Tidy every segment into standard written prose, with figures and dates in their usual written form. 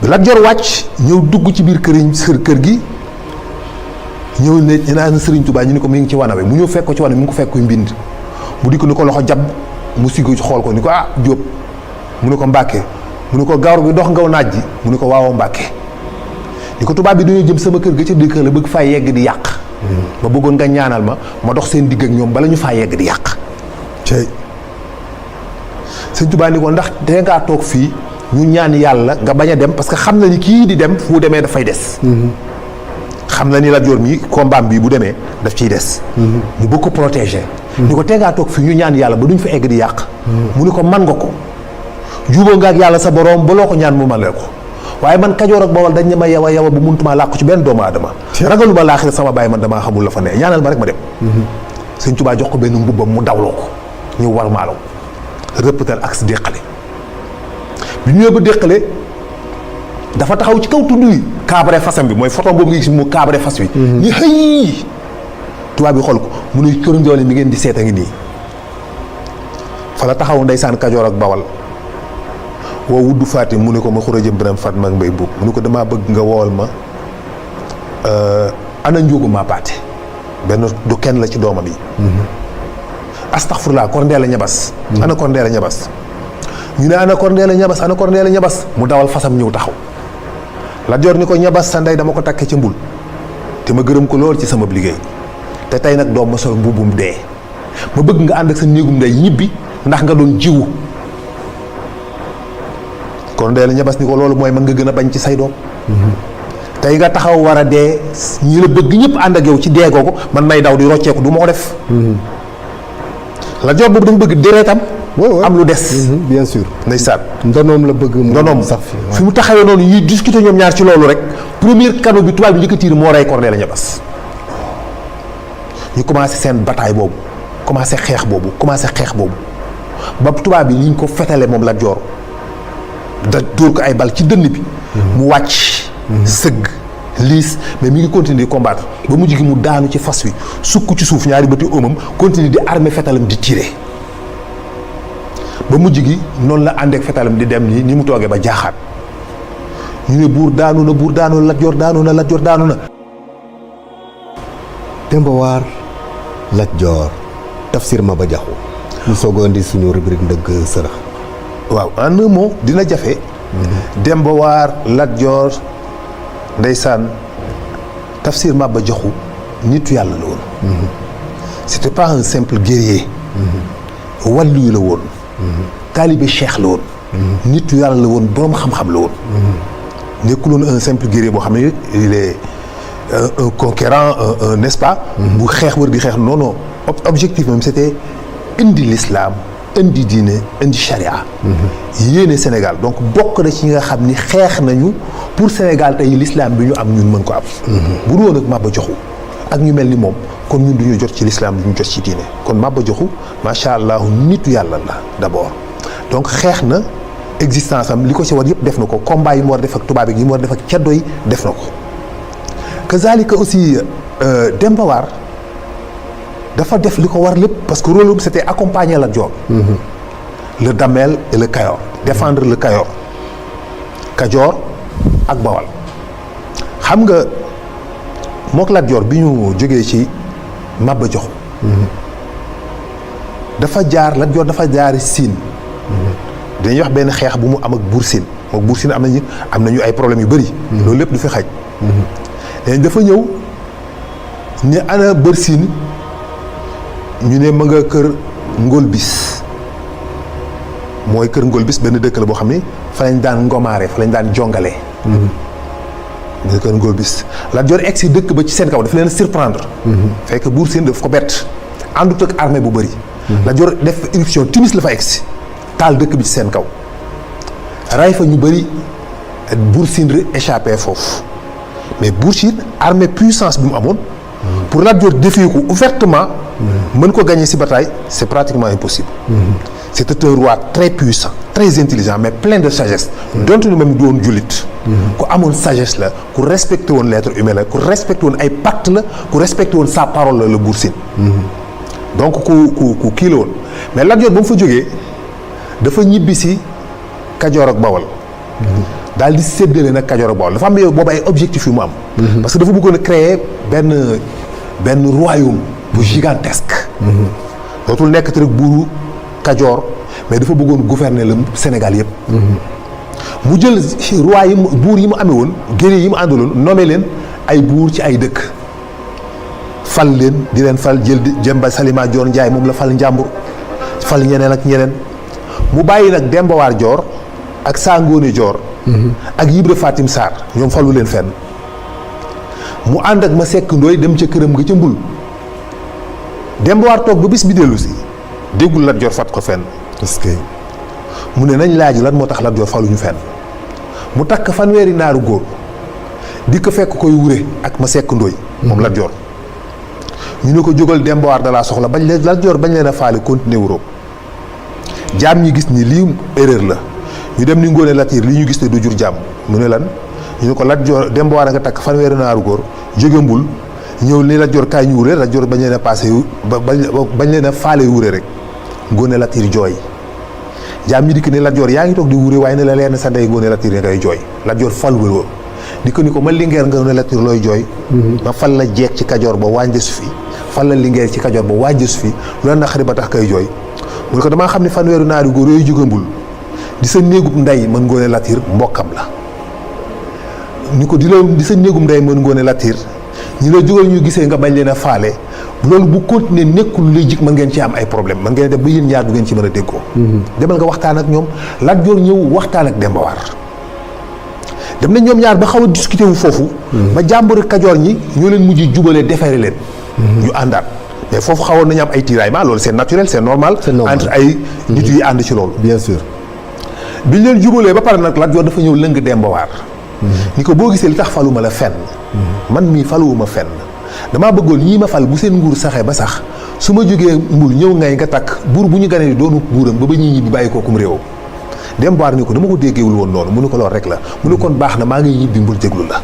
Lat Joor wàcc ñëw dugg ci biir kër gi ñëw ne ñu naan Sëriñ Tuubaa ñu ni ko mi ngi ci wana wi mu ñëw fekk ko ci wana mi ngi ko fekk koy mbind mu di ko ni ko loxo jàpp mu siggo ci xool ko ni ko ah Jóob mu ne ko Mbàkke mu ne ko gawar bi dox ngaw naaj ji mu ne ko waawoo Mbàkke ni ko tubaab bi dañoo jëm sama kër ga ca dëkk la bëgg faa yegg di yàq ma bëggoon nga ñaanal ma dox seen digg ak ñoom bala ñu faa yegg di yàq cey Sëriñ Tuubaa ni ko ndax te ngaa toog fii ñu ñaan yàlla nga bañ a dem parce que xam na ni kii di dem fu demee dafay des xam na ni Lat Joor mi combat bi bu demee daf ciy des mu bëgg ko protéger ni ko te ngaa toog fii ñu ñaan yàlla ba duñ fa egg di yàq mu ni ko man nga ko jubóo nga ak yàlla sa borom ba loo ko ñaan mu man la ko waaye man Kajoor ak Bawol dañ ne ma yawa yawa bu muntumaa làqu ci benn doomu aadama ragalu ma laaxira sama bàyyi man damaa xamul la fa ne ñaanal ma rek ma dem Sëñ Tuubaa jox ko benn mbubbam mu dawloo ko ñu war maalaw rëppatal ak si déqale bi ñëwee ba déqale dafa taxaw ci kaw tund wi kaabare fasam bi mooy photo boobu nga gis mu kaabare fas wi ñu xëy tubaab bi xool ko mu ne Kër Njoole mi ngeen di seet a ngi nii fa la taxaw ndeysaan Kajoor ak Bawol woo wuddu Fatim mu ne ko ma xura jëm Biram Fatma ak Mbay Buub mu ne ko damaa bëgg nga woowal ma ana njóogu maa paate benn du kenn la ci doomam yi astaxfurlaa Korndeela Ñabas ana Korndeela Ñabas ñu ne ana Korndeela Ñabas ana Korndeela Ñabas mu dawal fasam ñëw taxaw Lat Joor ni ko Ñabas sa ndey dama ko takke ca mbul te ma gërëm ko lool ci sama liggéey te tey nag doom ma sol mbubbum dee ma bëgg nga ànd ak sa néegum ndey ñibbi ndax nga doon jiwu Korndeela Ñabas ni ko loolu mooy man nga gën a bañ ci say doom tey nga taxaw war a dee ñi la bëgg ñëpp ànd ak yow ci dee googu man may daw di rocceeku du ma ko def Lat Joor boobu dafa bëgg deretam am lu des bien sûr ndeysaan ndonoom la bëgg ndonoom sax fi mu taxawee noonu ñuy discuter ñoom ñaar ci loolu rek premier cadeau bi tubaab bi njëkk a tiir moo rey Korndeela Ñabas ñu commencé seen bataille boobu commencé xeex boobu ba tubaab bi liñ ko fetale moom Lat Joor da dóor ko ay bal ci dënn bi mu wàcc sëgg liis mais mi ngi continuer di combattre ba mujj gi mu daanu ci fas wi sukk ci suuf ñaari bëti óomam continuer di armer fetalam di tirer ba mujj gi noonu la àndeek fetalam di dem ni mu toogee ba jaaxaat ñu ne buur daanu na Lat Joor daanu na Lat Joor daanu na Demba War Lat Joor Tafsir Maba Jaxu ñu soog a indi suñu rubrique ndëgg sërëx waaw en un mot dina jafe Demba War Lat Joor ndeysaan Tafsir Maba Jaxu nitu yàlla la woon c'était pas un simple guerrier wàllu la woon taalibe cheikh la woon nitu yàlla la woon boroom xam-xam la woon nekkuloon un simple guerrier boo xam ne il est un conquérant n'est-ce pas bu xeex wër di xeex non objectif même c'était indi l'islam indi diine indi charia yéene Sénégal donc bokk na ci ñi nga xam ni xeex nañu pour Sénégal tey l'islam bi ñu am ñun mën ko am bu dul woon ak Maba Jaxu ak ñu mel ni moom kon ñun duñu jot ci l'islam duñu jot ci diine kon Maba Jaxu macha allah nitu yàlla la d'abord donc xeex na existence am li ko ci war yëpp def na ko combat yi mu war def ak tubaab yi mu war def ak ceddo yi def na ko kazalika aussi Demba War dafa def li ko war lépp parce que rôle am c'était accompagner Lat Joor le Damel et le Kayor défendre le Kayor Kajoor ak Bawal xam nga mook Lat Joor bi ñu jógee ci Maba Jaxu dafa jaar Lat Joor dafa jaari Siin dañuy wax benn xeex bu mu am ak Buur Siin mook Buur Siin am nañu ay problèmes yu bëri loolu lépp du fi xaj léegi dafa ñëw ni ana Bër Siin ñu ne ma nga kër Ngol Bis mooy kër Ngol Bis benn dëkk la boo xam ni fa lañ daan ngomaare fa lañ daan jongale nga kër Ngol Bis Lat Joor egg si dëkk ba ci seen kaw dafa leen surprendre fekk Buur Siin daf ko bett àndut ak armée bu bëri Lat Joor def éruption timis la fa egg si taal dëkk bi ci seen kaw ray fa ñu bëri Buur Siin échappé foofu mais Buur Siin armée puissance bi mu amoon pour Lat Joor défier ko ouvertement mën ko gagner ci bataille c'est pratiquement impossible c'était un roi très puissant très intelligent mais plein de sagesse donte ni moom doon jullit ku amoon sagesse la ku respecté woon l'être humain la ku respecté woon ay pacte la ku respecté woon sa parole la Buur Siin donc ku kii la woon mais Lat Joor ba mu fa jógee dafa ñibbi ci Kajoor ak Bawol daal di séddale nag Kajoor ak Bawol dafa am boobu ay objectifs yu mu am. parce que dafa bëggoon a créer benn royaume bu gigantesque. dootul nekk rek buuru Kajoor mais dafa bëggoon gouverner le Sénégal yëpp. mu jël roi yi buur yi mu amee woon guerrier yi mu àndaloon nommé leen ay buur ci ay dëkk. fal leen di leen fal jëmba Salima Joor Njaay moom la fal Njàmbur fal ñeneen ak ñeneen mu bàyyi nag Demba War Joor ak Sangoone Joor ak Ibra Fatim Sarr ñoom falu leen fenn mu ànd ak ma sekk ndooy dem ca këram nga ca mbul Demba War toog ba bis bi dellu si déggul Lat Joor fat ko fenn est-ce que mu ne nañ laaj lan moo tax Lat Joor faluñu fenn mu takk fanweeri naaru góor di ko fekk koy wure ak ma sekk ndooy moom Lat Joor ñu ne ko jógal Demba War dalaa soxla bañ leen Lat Joor bañ leen a faale continuer wuroo jaam ñi gis ni lii erreur la ñu dem ni Ngoone Latiir li ñu gis ne du jur jàmm mu ne lan ñu ne ko Lat Joor Demba War a nga takk fanweeri naaru góor jóge mbul ñëw ni Lat Joor kaay ñu wure Lat Joor bañ leen a passé bañ leen a faale wure rek Ngoone Latiir jooy jaam ñi dikk ne Lat Joor yaa ngi toog di wure waaye ne la leer na sa ndey Ngoone Latiir ngay jooy Lat Joor fal wëroo di ko ni ko ma lingeer nga Ngoone Latiir looy jooy ba fal la jeeg ci Kajoor ba waañ desu fi fal la lingeer ci Kajoor ba waañ desu fi lu la naqari ba tax kay jooy mu ne ko damaa xam ne fanweeru naari góor yooyu jóge mbul di sa néegub ndey mën Ngoone Latiir mbokkam la ni ko di sa néegub ndey mën Ngoone Latiir ñi la jógal ñu gisee nga bañ leen a faale loolu bu continuer nekkul lu lay jik mën ngeen ci am ay problème mën ngeen def ba yéen ñaar du ngeen ci mën a déggoo demal nga waxtaan ak ñoom Lat Joor ñëw waxtaan ak Demba War dem nañ ñoom ñaar ba xaw a discuter wu foofu ba jàmbur Kajoor ñi ñoo leen mujj jubale defere leen ñu àndaat mais foofu xawoon nañu am ay tiraillement loolu c'est naturel c'est normal entre ay nit yi ànd ci loolu bien sûr biñ leen jubalee ba pare nag Lat Joor dafa ñëw lëng Demba War ni ko boo gisee li tax faluma la fenn man mii faluwuma fenn damaa bëggoon ñii ma fal bu seen nguur saxee ba sax su ma jógee mbul ñëw ngay nga takk buur bu ñu ganee ni doonu buuram ba ñii ñibbi bàyyi kookum réewam Demba War ni ko dama ko déggeewul woon noonu mu ne ko lool rek la mu ne kon baax na maa ngi ñibbi mbul jéglu la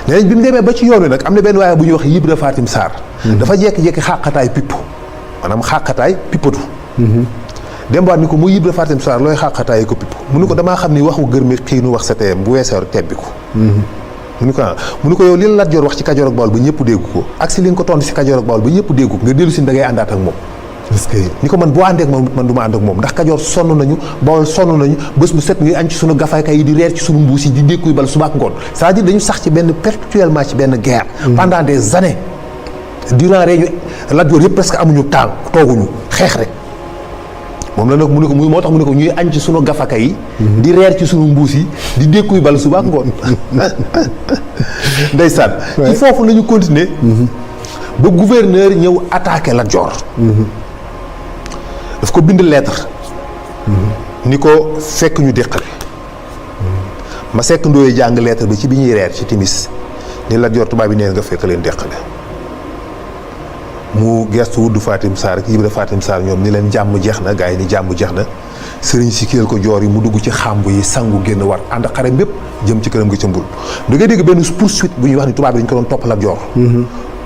nee nañ bi mu demee ba ci yoon wi nag am na benn waaye bu ñuy wax Ibra Fatim Sarr dafa jekki-jekki xàqataay pipp maanaam xàqataay pippatu Demba War ni ko muy Ibra Fatim Sarr looy xàqataay ko pipp mu ne ko damaa xam ni waxu gërmi xiinu wax sa teyam bu weesoo rek tebbi ko mu ni ko yow li la Lat Joor wax ci Kajoor ak Bawol ba ñëpp dégg ko ak si li nga ko tontu si Kajoor ak Bawol ba ñëpp dégg ko nga dellu si da ngay àndaat ak moom est-ce que ni ko man boo àndee ak moom man du ma ànd ak moom ndax Kajoor sonn nañu Bawol sonn nañu bés bu set ngay añ ci sunu gafayka yi di reer ci sunu mbuus yi di dékkuy bal suba ak ngoon c'est-à-dire dañu sax ci benn perpétuellement ci benn guerre pendant des années durant réñu Lat Joor yëpp presque amuñu temps tooguñu xeex rek moom la nag mu ne ko muy moo tax mu ne ko ñuy añ ci sunu gafaka yi di reer ci sunu mbuus yi di dékkuy bal suba ak ngoon ndeysaan ci foofu la ñu continuer ba gouverneur ñëw attaqué Lat Joor daf ko bind lettre ni ko fekk ñu déqale ma sekk ndooy jàng lettre bi ci bi ñuy reer ci timis ni Lat Joor tubaab bi neen nga fekk leen déqale mu gestu Wuddu Fatim Sarr ak Ibra Fatim Sarr ñoom ni leen jàmm jeex na gaa yi ni jàmm jeex na sëriñ si kéel ko joor yi mu dugg ci xàmb yi sangu génn war ànd ak xare bépp jëm ci këram gi ca mbul da ngay dégg benn poursuite bu ñuy wax ni tubaab bi dañu ko doon topp Lat Joor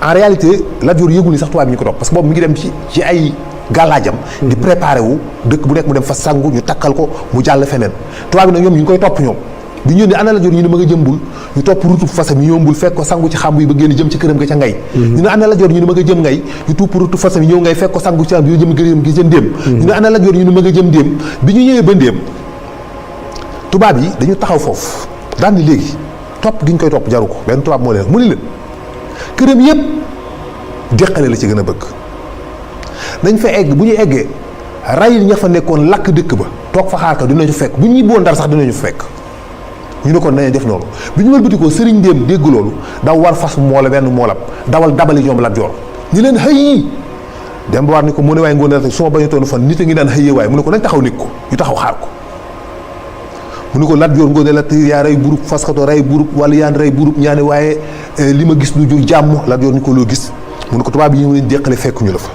en réalité Lat Joor yëgul ni sax tubaab bi ñu ko topp parce que boobu mi ngi dem ci ay gàllaajam di préparé wu dëkk bu nekk mu dem fa sangu ñu takkal ko mu jàll feneen tubaab bi nag ñoom ñu ngi koy topp ñoom bi ñu ne ana Lat Joor ñu ne ma nga jëm mbul ñu topp rutu fasa mi ñëw mbul fekk ko sangu ci xàmb yi ba génn jëm ci këram ga ca ngay ñu ne ana Lat Joor ñu ne ma nga jëm ngay ñu topp rutu fasa mi ñëw ngay fekk ko sangu ci xàmb yi jëm këram gi ca ndéem ñu ne ana Lat Joor ñu ne ma nga jëm ndéem bi ñu ñëwee ba ndéem tubaab yi dañu taxaw foofu daan ni léegi topp gi ñu koy topp jaru ko benn tubaab moo leen mu ni leen këram yëpp déqale la ci gën a bëgg dañ fa egg bu ñu eggee rayil ña fa nekkoon lakk dëkk ba toog fa xaar ka dinañu fekk bu ñu ñibboon Ndar sax dinañu fekk ñu ne kon nañu def noonu bi ñu wëlbatikoo sëriñ Ndéem dégg loolu daw war fas moola benn moolab dawal dabali ñoom Lat Joor ñu leen xëy Demba War ni ko mu ne waaye Ngoone Latiir su ma bañu toon fan nit a ngi daan xëyee waaye mu ne ko nañ taxaw nekk ko ñu taxaw xaar ko mu ne ko Lat Joor Ngoone Latiir yaa rey burub faskato rey burub wala yaan rey burub ñaane waaye li ma gis lu jur jàmm Lat Joor ni ko loo gis mu ne ko tubaab yi ñëw nañ déqale fekkuñu la fa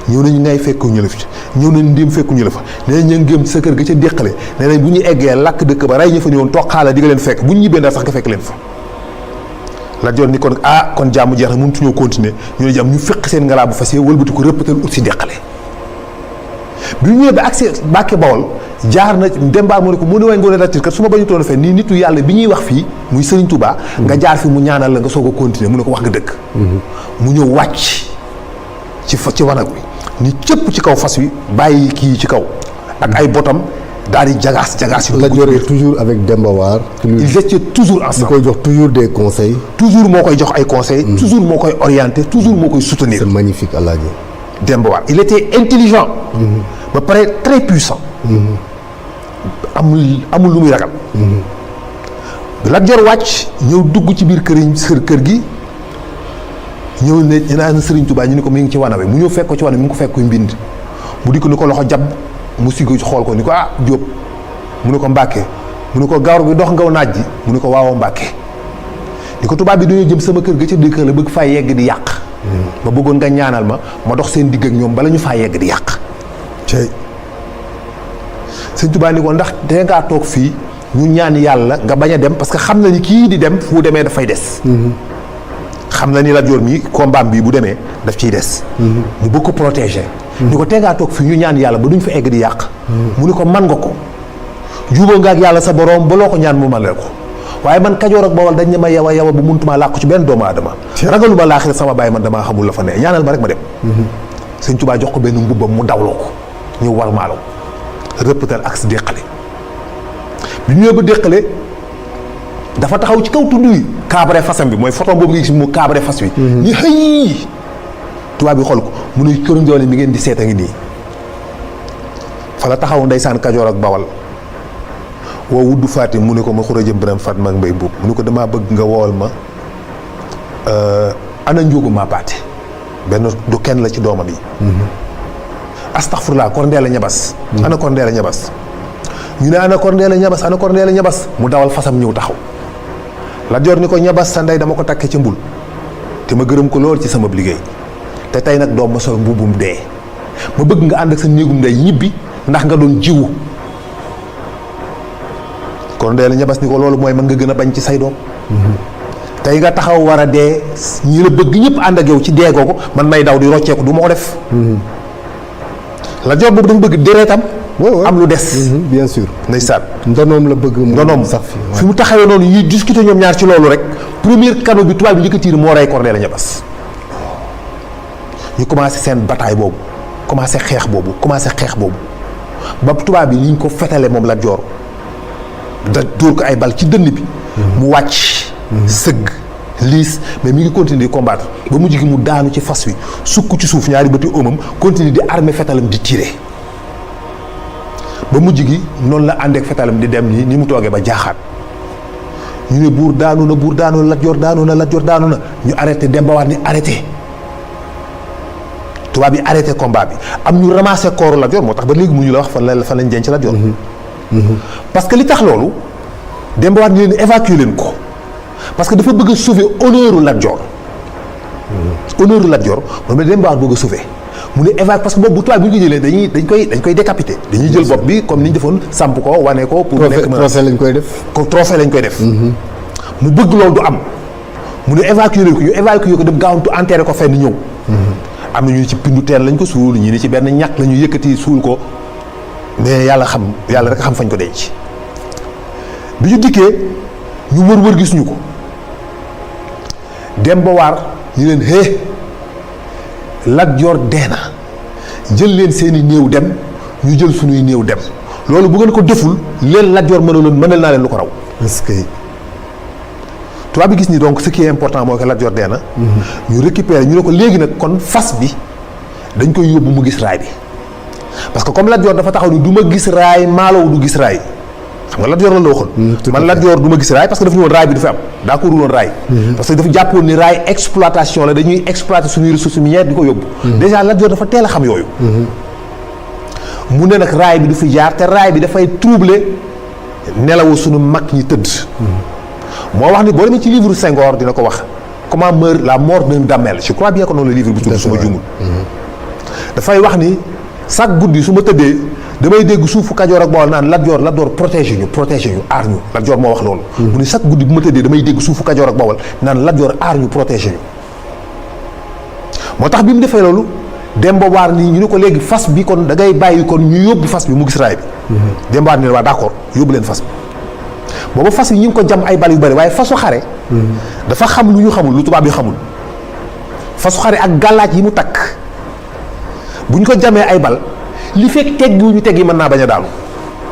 ñëw nañu ngay fekkuñu la fi ñëw nañ ndéem fekkuñu la fa nee nañ ñu ngëm sa kër ga ca déqale nee nañ bu ñu eggee lakk dëkk ba rey ña fa ñëwoon toog xaala di nga leen fekk bu ñu ñibbee Ndar sax nga fekk leen fa Lat Joor ni kon kon jàmm jeex na mënut ñoo continuer ñu ne jàmm ñu fekk seen ngalaa bu fas yee wëlbati ko rëppatal ut si déqale bi ñu ñëwee ba accès Mbàkke Bawol jaar na Demba mu ne ko mu ne waay Ngoné Latyr kat su ma bañu toon fee nii nitu yàlla bi ñuy wax fii muy Serigne Touba. nga jaar fi mu ñaanal la nga soog a continuer mu ne ko wax nga dëgg. mu ñëw wàcc ci wanag wi ni cëpp ci kaw fas wi bàyyi kii ci kaw ak ay botam daal di jagaas yu. Lat Dior est toujours avec Demba War. ils étaient toujours ensemble. mu koy jox toujours des conseils. toujours moo koy jox ay conseils. toujours moo koy orienter toujours moo koy soutenir. c'est magnifique Alaaji. Demba War il était intelligent. ba pare très puissant. amul lu muy ragal. Lat Dior wàcc ñëw dugg ci biir kër gi ñëw ne ñu naan Serigne Touba ñu ni ko mi ngi ci wana wi mu ñëw fekk ko ci wana mi ngi ko fekk koy mbind mu di ko ni ko loxo jàpp mu siggo ci xool ko ni ko ah Diop mu ne ko Mbàkke mu ne ko gawar bi dox ngaw naaj ji mu ne ko waawoo Mbàkke ni ko tubaab bi dañoo jëm sama kër ga ca dëkk la bëgg faa yegg di yàq. ma bëggoon nga ñaanal ma dox seen digg ak ñoom bala ñu faa yegg di yàq. tey Sëñ Touba ni ko ndax dee ngaa toog fii ñu ñaan yàlla nga bañ a dem parce que xam na ni kii di dem fu demee dafay des. xam na ni Lat Dior mi combat bi bu demee daf ciy des. mu bëgg ko protéger. ni ko tee ngaa toog fii ñu ñaan yàlla ba duñ fa egg di yàq. mu ni ko man nga ko jubóo nga ak yàlla sa borom ba loo ko ñaan mu man la ko waaye man Kajoor ak Bawol dañ ne ma yawa bu muntumaa làqu ci benn doomu aadama. ragaluma laaxira sama bàyyi man damaa xamul la fa ne ñaanal ma rek ma dem. Sëñ Tuubaa jox ko benn mbubbam mu dawloo ko ñu war maalo rëppatal ak si déqale bi ñëwee ba déqale dafa taxaw ci kaw tund wi kaabare fasam bi mooy photo boobu nga gis mu kaabare fas wi. ñu xëy tubaab bi xool ko mu ne kër Njoole mi ngeen di seet a ngi nii fa la taxaw ndeysaan Kajoor ak Bawol woo wuddu Fatim mu ne ko ma xura jëm Biram Fatma ak Mbay Buub mu ne ko damaa bëgg nga woowal ma ana njóogu maa paate benn du kenn la ci doomam yi. astaxfurlaa Korndeela Ñabas. ana Korndeela Ñabas ñu ne ana Korndeela Ñabas mu dawal fasam ñëw taxaw Lat Dior ni ko Ñabas sa ndey dama ko takke ca mbul te ma gërëm ko lool ci sama liggéey te tey nag doom ma sol mbubbum dee ma bëgg nga ànd ak sa néegum ndey ñibbi ndax nga doon jiwu Korndeela Ñabas ni ko loolu mooy man nga gën a bañ ci say doom. tey nga taxaw war a dee ñi la bëgg ñëpp ànd ak yow ci dee googu man may daw di rocceeku du ma ko def. Lat Dior boobu dafa bëgg deretam am lu des. bien sûr. ndeysaan ndonoom la bëgg. ndonoom sax fi mu taxawee noonu ñuy discuter ñoom ñaar ci loolu rek premier cadeau bi tubaab bi njëkk a tiir moo rey Korndeela Ñabas. ñu commencé seen bataille boobu commencé xeex boobu ba tubaab bi ni ñu ko fetale moom Lat Dior da dóor ko ay bal ci dënn bi. mu wàcc. sëgg liis mais mi ngi continuer di combattre ba mujj gi mu daanu ci fas wi sukk ci suuf ñaari bëti óomam continuer di armer fetalam di tirer ba mujj gi noonu la àndeek fetalam di dem ni mu toogee ba jaaxaat ñu ne buur daanu na Lat Dior daanu na ñu arrêté Demba War ni arrêté tubaab bi arrêté combat bi am ñu ramassé kooru Lat Dior moo tax ba léegi mu ñu la wax fan lañ denc Lat Dior parce que li tax loolu Demba War ni leen évacuer leen ko parce que dafa bëgg a sauver honneur Lat Dior. honneur Lat Dior moom la Demba War bëgg a sauver mu ne évacuer parce que boobu bu tubaab bu ñu ko jëlee dañ koy décapiter. dañuy jël bopp bi comme ni ñu defoon samp ko wane ko. pour nekk trophée lañ koy def. trophée lañ koy def. mu bëgg loolu du am mu ne évacuer ko ñu évacuer ko dem gaawantu enterré ko fenn ñëw. am na ñu ci pindu teen lañ ko suul ñii ni ci benn ñàkk la ñu yëkkati suul ko mais yàlla rek xam fañ ko denc bi ñu dikkee ñu wër gis ñu ko. Demba War ñu leen Lat Dior dee na jël leen seeni néew dem ñu jël suñuy néew dem loolu bu ngeen ko deful leen Lat Dior mënal naa leen lu ko raw. est-ce que. tubaab bi gis ni donc ce qui est important mooy que Lat Dior dee na. ñu récupérer ñu ne ko léegi nag kon fas bi dañ koy yóbbu mu gis raay bi parce que comme Lat Dior dafa taxaw ni du ma gis raay Maalaw du gis raay. xam nga Lat Dior la waxoon man Lat Dior du ma gis raay parce que dafa ñu woon raay bi du fi am d'accord woon raay parce que dafa jàppoon ni raay exploitation la dañuy exploiter suñuy ressources minières di ko yóbbu déjà Lat Dior dafa teel a xam yooyu mu ne nag raay bi du fi jaar te raay bi dafay troubler nelawu suñu mag ñi tëdd moo wax ni boo demee ci livre Senghor dina ko wax comment meurt la mort d'un Damel je crois bien que noonu la livre bu tudd su ma juumul dafay wax ni chaque guddi su ma tëddee damay dégg suufu Kajoor ak Bawol naan Lat Dior protégé ñu aar ñu Lat Dior moo wax loolu mu ni chaque guddi bu ma tëddee damay dégg suufu Kajoor ak Bawol naan Lat Dior aar ñu protégé ñu moo tax bi mu defee loolu Demba War nii ñu ne ko léegi fas bi kon da ngay bàyyi kon ñu yóbbu fas bi mu gis raay bi. Demba War ni waa d'accord yóbbu leen fas bi booba fas yi ñu ngi ko jam ay bal yu bëri waaye fasu xare. dafa xam lu ñu xamul lu tubaab yi xamul. fasu xare ak gàllaaj yi mu takk bu ñu ko jamee ay bal li fekk teggiwuñu teggi mën naa bañ a daanu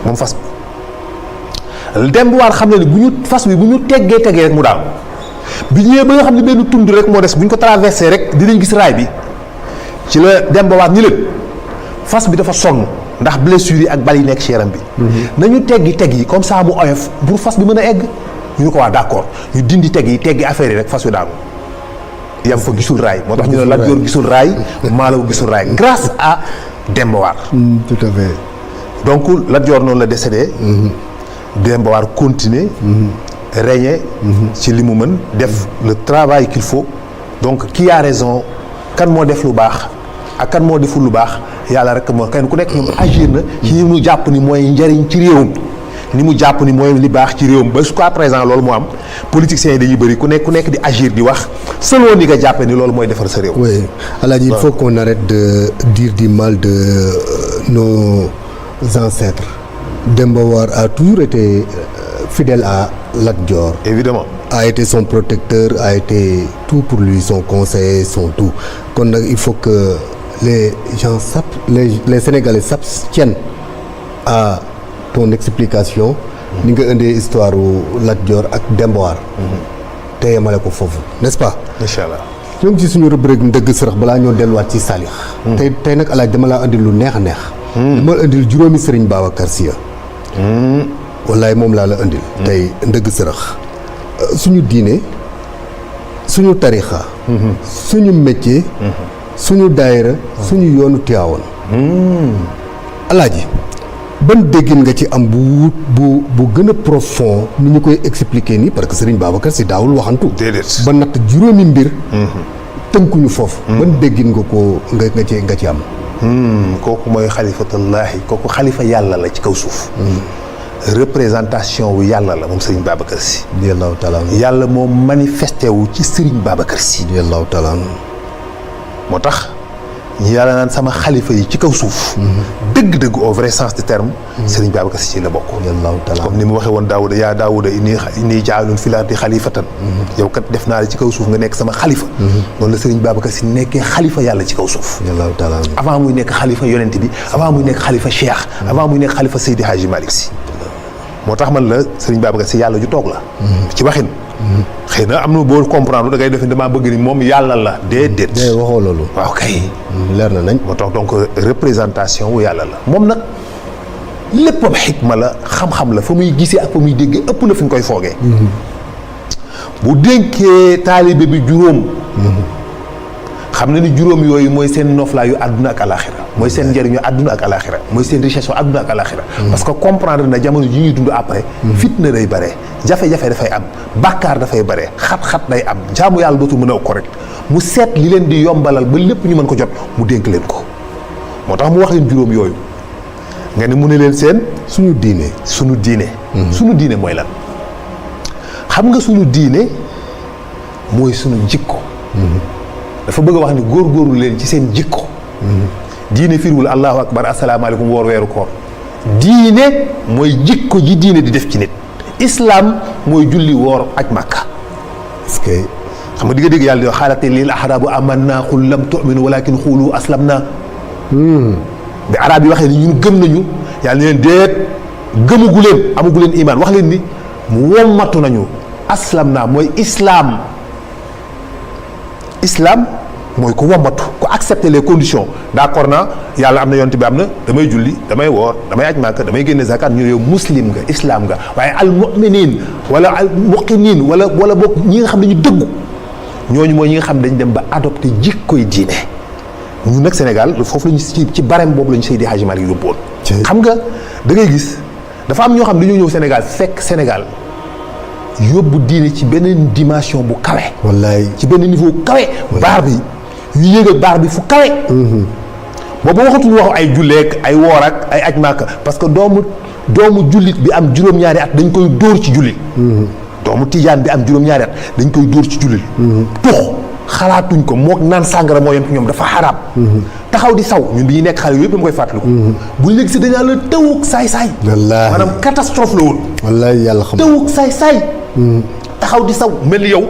moom fas bi. Demba War xam ne ni bu ñu fas bi bu ñu teggee rek mu daanu bi ñëwee ba nga xam ne benn tund rek moo des bu ñu ko traversé rek dinañ gis raay bi. ci la Demba War ñi leen fas bi dafa sonn ndax blessure yi ak bal yi nekk ci yaram bi. nañu teggi comme ça mu oyof pour fas bi mën a egg ñu ne ko waa d'accord ñu dindi teggi affaire yi rek fas wi daanu yam fa gisul raay moo tax ñu ne Lat Joor gisul raay Malaw gisul raay grâce à Demba War. tout à fait. donc Lat Joor noonu la décédé. Demba War continuer. régner ci li mu mën def le travail qu'il faut donc qui a raison. kan moo def lu baax ak kan moo deful lu baax yàlla rek moo kenn ku nekk ñoom agir na ci ni mu jàpp ni mooy njariñ ci réewam ni mu jàpp ni mooy li baax ci réewam ba jusqu'à présent loolu moo am politiciens yi dañuy bëri ku nekk di agir di wax selon ni nga jàppee ni loolu mooy defar sa réew. oui Alaaji il faut qu'on arrête de dire du mal de nos ancêtres. Demba War a toujours été fidèle à Lat Dior. Évidemment. A été son protecteur, a été tout pour lui, son conseiller, son tout. Kon nag il faut que les gens les Sénégalais s'abstiennent à ton explication. ni nga indee histoire Lat Dior ak Demba War. te yemale ko foofu n'est-ce pas. incha allah. ñoo ngi ci suñu rubrique ndëgg sërëx balaa ñoo delluwaat ci Salih. tey nag alaaj dama laa andil lu neex a neex. dama la indil juróomi Serigne Babacar Sy. wallaay moom laa la indil. tey ndëgg sërëx. suñu diine suñu tarixa suñu métier. suñu daayira suñu yoonu Tiwaawan. alaaji ban déggin nga ci am bu gën a profond ni ñu koy expliquer nii parce que Serigne Babacar Sy daawul waxantu. déedéet ba natt juróomi mbir. tënkuñu foofu. ban déggin nga ko nga ci am. kooku mooy xalifatullaahi kooku xalifa yàlla la ci kaw suuf. représentation wu yàlla la moom Serigne Babacar Sy. radiyallaahu taala anhu. yàlla moo manifesté wu ci Serigne Babacar Sy. radiyallaahu taala anhu. moo tax ñu yàlla naan sama xalifa yi ci kaw suuf. dëgg-dëgg au vrai sens du terme. Serigne Babacar Sy la bokk. radiyallaahu taala comme ni mu waxee woon Daawuda yaa Daawuda inni jaalun fil ardi xalifatan. yow kat def naa la ci kaw suuf nga nekk sama xalifa. noonu la Serigne Babacar Sy nekkee xalifa yàlla ci kaw suuf. radiyallaahu taala anhu. avant muy nekk xalifa yonent bi avant muy nekk xalifa Cheikh. avant muy nekk xalifa Seydi Hadji Malick Sy. moo tax man la Serigne Babacar Sy yàlla ju toog la. ci waxin. xëy na am na boo comprendre da ngay def damaa bëgg ni moom yàlla la déedéet. waxoo loolu. waaw kay. leer na nañ. moo tax donc représentation wu yàlla la moom nag léppam xikma la xam-xam la fa muy gisee ak fa muy déggee ëpp na fi nga koy foogee. bu dénkee taalibe bi juróom. xam na ni juróom yooyu mooy seen noflaayu àdduna ak alaxira mooy seen njëriñu àdduna ak alaxira mooy seen richesse u àdduna ak alaxira parce que comprendre na jamono ji ñuy dund après fitna day bare jafe-jafe dafay am bàkkaar dafay bare xat-xat day am jaamu yàlla dootul mën a correct mu seet li leen di yombalal ba lépp ñu mën ko jot mu dénk leen ko moo tax mu wax leen juróom yooyu nga ne mu ne leen seen suñu diine. suñu diine mooy lan xam nga suñu diine mooy suñu jikko dafa bëgg a wax ni góorgóorlu leen ci seen jikko. diine firiwul allahu akbar asalaamaaleykum woor weeru koor diine mooy jikko ji diine di def ci nit. islam mooy julli woor aj màkka. est-ce que. xam nga dégg yàlla di wax xaalate lil ahrabu amanna qul lam tu'minu walakin xuulu aslamna. bi arab yi waxee ni ñun gëm nañu yàlla ne leen déet gëmugu leen amugu leen iman wax leen ni mu wommatu nañu aslamna mooy islam. islam mooy ku wommatu ku accepter les conditions d'accord naa yàlla am na yonent bi am na damay julli damay woor damay aj màkka damay génne zakat ñu yow muslim nga islam nga waaye al mu'minin wala al muqinin wala boog ñi nga xam ne ñu dëggu ñooñu mooy ñi nga xam dañ dem ba adopté jikkoy diine ñun nag Sénégal foofu lañu ci barème boobu lañu Seydi Hadji Malick yóbbuwoon xam nga da ngay gis dafa am ñoo xam ne dañoo ñëw Sénégal fekk Sénégal yóbbu diine ci beneen dimension bu kawe. wallaay ci benn niveau kawe. baar bi ñu yéegal baar bi fu kawe. boobu waxatuñu waxu ay julleek ay woor ak ay aj màkka parce que doomu jullit bi am juróom-ñaari at dañ koy dóor ci jullit. doomu tijaan bi am juróom-ñaari at dañ koy dóor ci jullit. tux xalaatuñ ko mook naan sàngara moo yem ñoom dafa xaraam. taxaw di saw ñun bi ñu nekk xale yooyu yëpp dama koy fàttaliku. bu ñu léegi si dañaa la tëwug saay-saay. wallaahi maanaam catastrophe la woon. wallaahi yàlla xam tëwug saay-saay. taxaw di saw mel ni yow.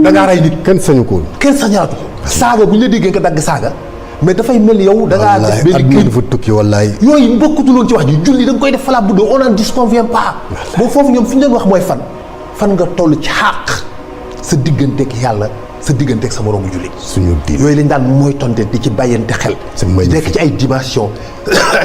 da ngaa rey nit. kenn sañu ko. kenn sañaatu ko. saaga bu ñu la déggee nga dagg saaga. mais dafay mel ni yow da ngaa def benn kii dafa tukki wallaahi. yooyu mbokkutuloon ci wax ji julli da nga koy def fala bu dee on n'en disconvient pas. boobu foofu ñoom fi ñu leen wax mooy fan nga toll ci xàq sa digganteeg yàlla sa digganteeg sa moroomu julli. suñu diin yooyu lañ daan mooy tonte di ci bàyyante xel. c'est magnifique di nekk ci ay dimension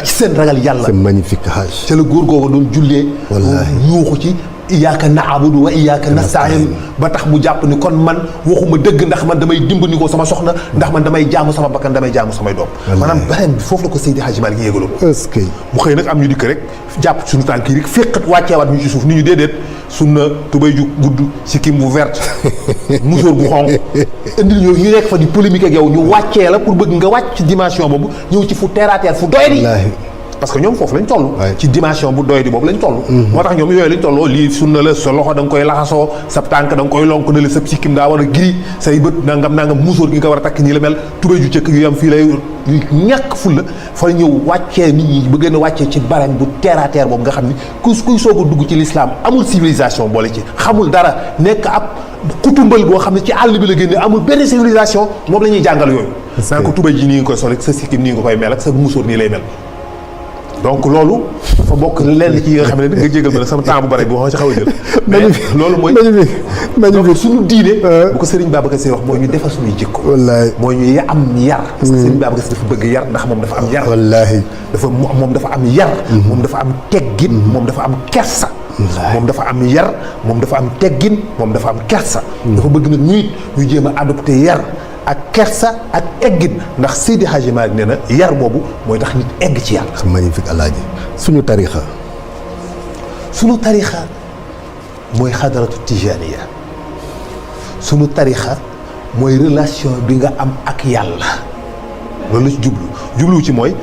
ci seen ragal yàlla. c'est magnifique Haj. ca la góor googu doon jullee. wallaahi yuuxu ci. iyaaka na'budu wa iyaaka nasta'iin ba tax mu jàpp ni kon man waxuma dëgg ndax man damay dimbali ko sama soxna ndax man damay jaamu sama bakkan damay jaamu samay doom. maanaam beneen bi foofu la ko Seydi Hadji Malick yéegaloon. est-ce que. mu xëy nag am ñu dikk rek jàpp suñu tànk yi rek féqat wàcceewaat ñu ci suuf ni ñu déedéet sunna tubay ju gudd sikkim bu verte musóor bu xonq indil ñu nekk fa di polémique ak yow ñu wàccee la pour bëgg nga wàcc ci dimension boobu ñëw ci fu terre à terre fu doy di. parce que ñoom foofu lañ toll. ci dimension bu doy di boobu lañ toll. moo tax ñoom yooyu lañ tolloo lii sunna la sa loxo da nga koy laxasoo sa tànk da nga koy lonk na la sa sikkim daa war a giri say bët nangam musóor gi nga war a takk nii la mel tubéy ju cëkk yu am fii lay ñàkk ful la fa ñëw wàccee nit ñi bëgg na wàccee ci barème bu terre à terre boobu nga xam ni kuy soog a dugg ci l'islam amul civilisation boole ci xamul dara nekk ab kutumbal boo xam ne ci àll bi la génne amul benn civilisation moom la ñuy jàngal yooyu. naan ko tubéy ji nii nga koy sol ak sa sikkim nii nga koy mel ak sa musóor nii lay mel. donc loolu dafa bokk lenn ci yi nga xam ne nga jégal ma nag sama temps bu bare bi wax ci xaw a jël. mais loolu mooy donc suñu diine. bu ko Serigne Babacar Sy wax mooy ñu defar suñuy jikko. wallaahi mooy ñu am yar. parce que Serigne Babacar Sy dafa bëgg yar ndax moom dafa am yar. wallaahi moom dafa am yar. moom dafa am teggin moom dafa am kersa. moom dafa am yar moom dafa am teggin moom dafa am kersa. dafa bëgg nag ñu jéem a adopté yar. ak kersa ak eggin ndax Seydi Hadji Malick nee na yar boobu mooy tax nit egg ci yàlla. c'est magnifique alaaji suñu tarixa mooy xadaratu tijaniya suñu tarixa mooy relation bi nga am ak yàlla loolu la ci jubluwu ci mooy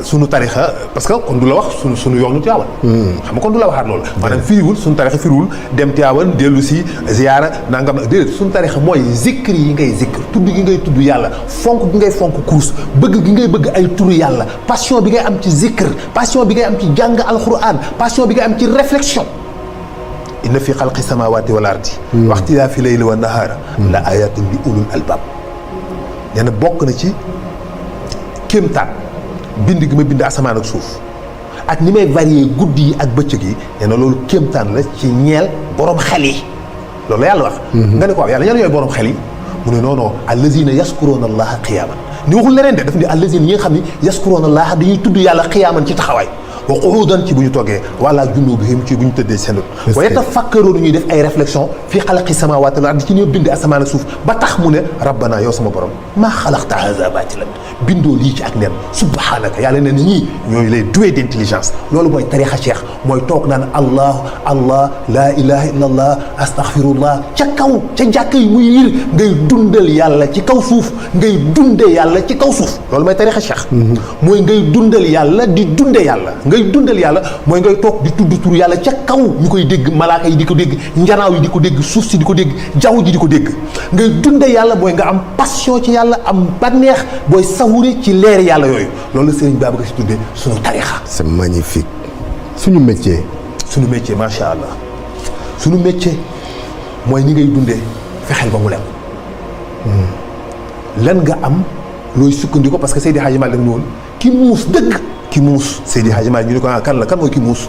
sunu tarixa parce que kon du la wax sunu yoonu Tiwaawan. xam nga kon du la waxaat loolu. maanaam firiwul sunu tarixa firiwul dem Tiwaawan dellu si ziyaara nangam déedéet sunu tarixa mooy zikr yi ngay zikr tudd gi ngay tudd yàlla fonk gi ngay fonk course bëgg gi ngay bëgg ay turu yàlla passion bi ngay am ci zikr passion bi ngay am ci jàng alquran passion bi ngay am ci réflexion. inna fi xalqi samawati wal ardi wa ixtilaafi layli wa nahaara la ayatin bi ulul albab nee na bokk na ci kéemtaan bind gi ma bind asamaan ak suuf ak ni may varier guddi yi ak bëccëg yi nee na loolu kéemtaan la ci ñeel borom xel yi loolu la yàlla wax. nga ne ko waaw yàlla ñan yooyu borom xel yi mu ne non non allazina yaskuruuna allaha qiyaaman ni waxul leneen de daf ni allazina ñi nga xam ni yaskuruuna allaha dañuy tudd yàlla qiyaaman ci taxawaay wa qu'uudan ci bu ñu toggee wala junubihim ci bu ñu tëddee seen wa yatafakkaruuna ñuy def ay réflexion fii xalaqi samaawaati wal ardi ci ñoo bind asamaan ak suuf ba tax mu ne rabbana yow sama borom maa xalaqta haazaa baatilan bindoo lii ci ak neen subhaanaka yàlla ne ñii ñooy lay doué d'intelligence loolu mooy tarixa cheikh mooy toog naan allah laa ilaha illa allah astaghfirullah ca kaw ca jàkka yi muy yir ngay dundal yàlla ci kaw suuf ngay dunde yàlla ci kaw suuf loolu mooy tarixa cheikh mooy ngay dundal yàlla di dunde yàlla ngay dundal yàlla mooy ngay toog di tudd tur yàlla ca kaw ñu koy dégg malaaka yi di ko dégg njanaaw yi di ko dégg suuf si di ko dégg jaww ji di ko dégg ngay dunde yàlla mooy nga am passion ci yàlla am bànneex booy sawuri ci leer yàlla yooyu loolu la Serigne Babacar Sy tuddee suñu tarixa. c'est magnifique suñu métier. suñu métier macha allah suñu métier mooy ni ngay dundee fexeel ba mu lem. lan nga am looy sukkandiku parce que Seydi Hadji Malick dafa woon ki muus dëgg. ki muus Seydi Hadji Malick ñu ne ko kan la kan mooy ki muus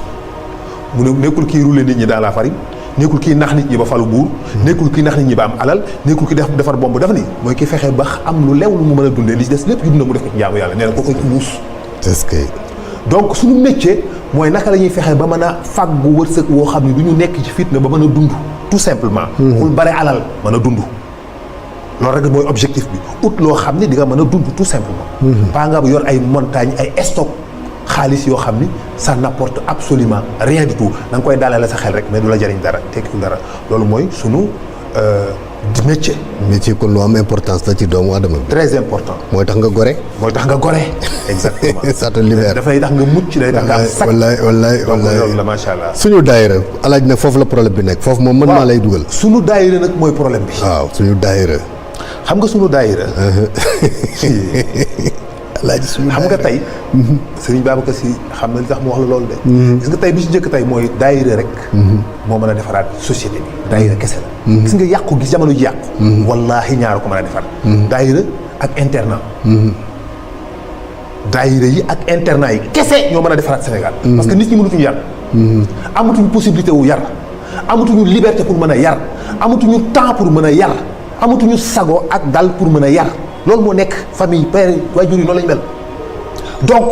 mu ne nekkul kii rouler nit ñi dans la farine nekkul kii nax nit ñi ba falu buur nekkul kii nax nit ñi ba am alal nekkul kii defar bomb dafa ni mooy ki fexe ba am lu lew lu mu mën a dundee li ci des lépp yu dunda mu def ko ci jaamu yàlla nee na ko koy ki muus. est-ce que. donc suñu métier mooy naka la ñuy fexe ba mën a fàggu wërsëg woo xam ne du ñu nekk ci fitna ba mën a dund tout simplement. xul bare alal mën a dund. loolu rek mooy objectif bi ut loo xam ne di nga mën a dund tout simplement. pas nga yor ay montagne ay stock xaalis yoo xam ni ça n'apporte absolument rien du tout da nga koy dalale sa xel rek mais du la jëriñ dara tekkiwul dara loolu mooy sunu métier. métier kon lu am importance la ci doomu adama bi. très important. mooy tax nga gore. mooy tax nga gore. exactement ça te libère. dafay tax nga mucc day tax nga am sax. wallaay loolu la macha allah. suñu daayira alaaj nag foofu la problème bi nekk foofu moom mën maa lay dugal. sunu daayira nag mooy problème bi. waaw suñu daayira. xam nga sunu daayira. alaaji suñu xam nga tey Serigne Babacar Sy xam na li tax mu wax la loolu de gis nga tey bi ci njëkk tey mooy daayira rek moo mën a defaraat société bi daayira kese la gis nga yàqu gis jamono ji yàqu wallaahi ñaar ko mën a defar daayira ak internat daayira yi ak internat yi kese ñoo mën a defaraat Sénégal parce que nit ñi mënatuñu yar amatuñu possibilité wu yar amatuñu liberté pour mën a yar amatuñu temps pour mën a yar amatuñu sago ak dal pour mën a yar loolu moo nekk famille père waajur yi noonu la ñu mel donc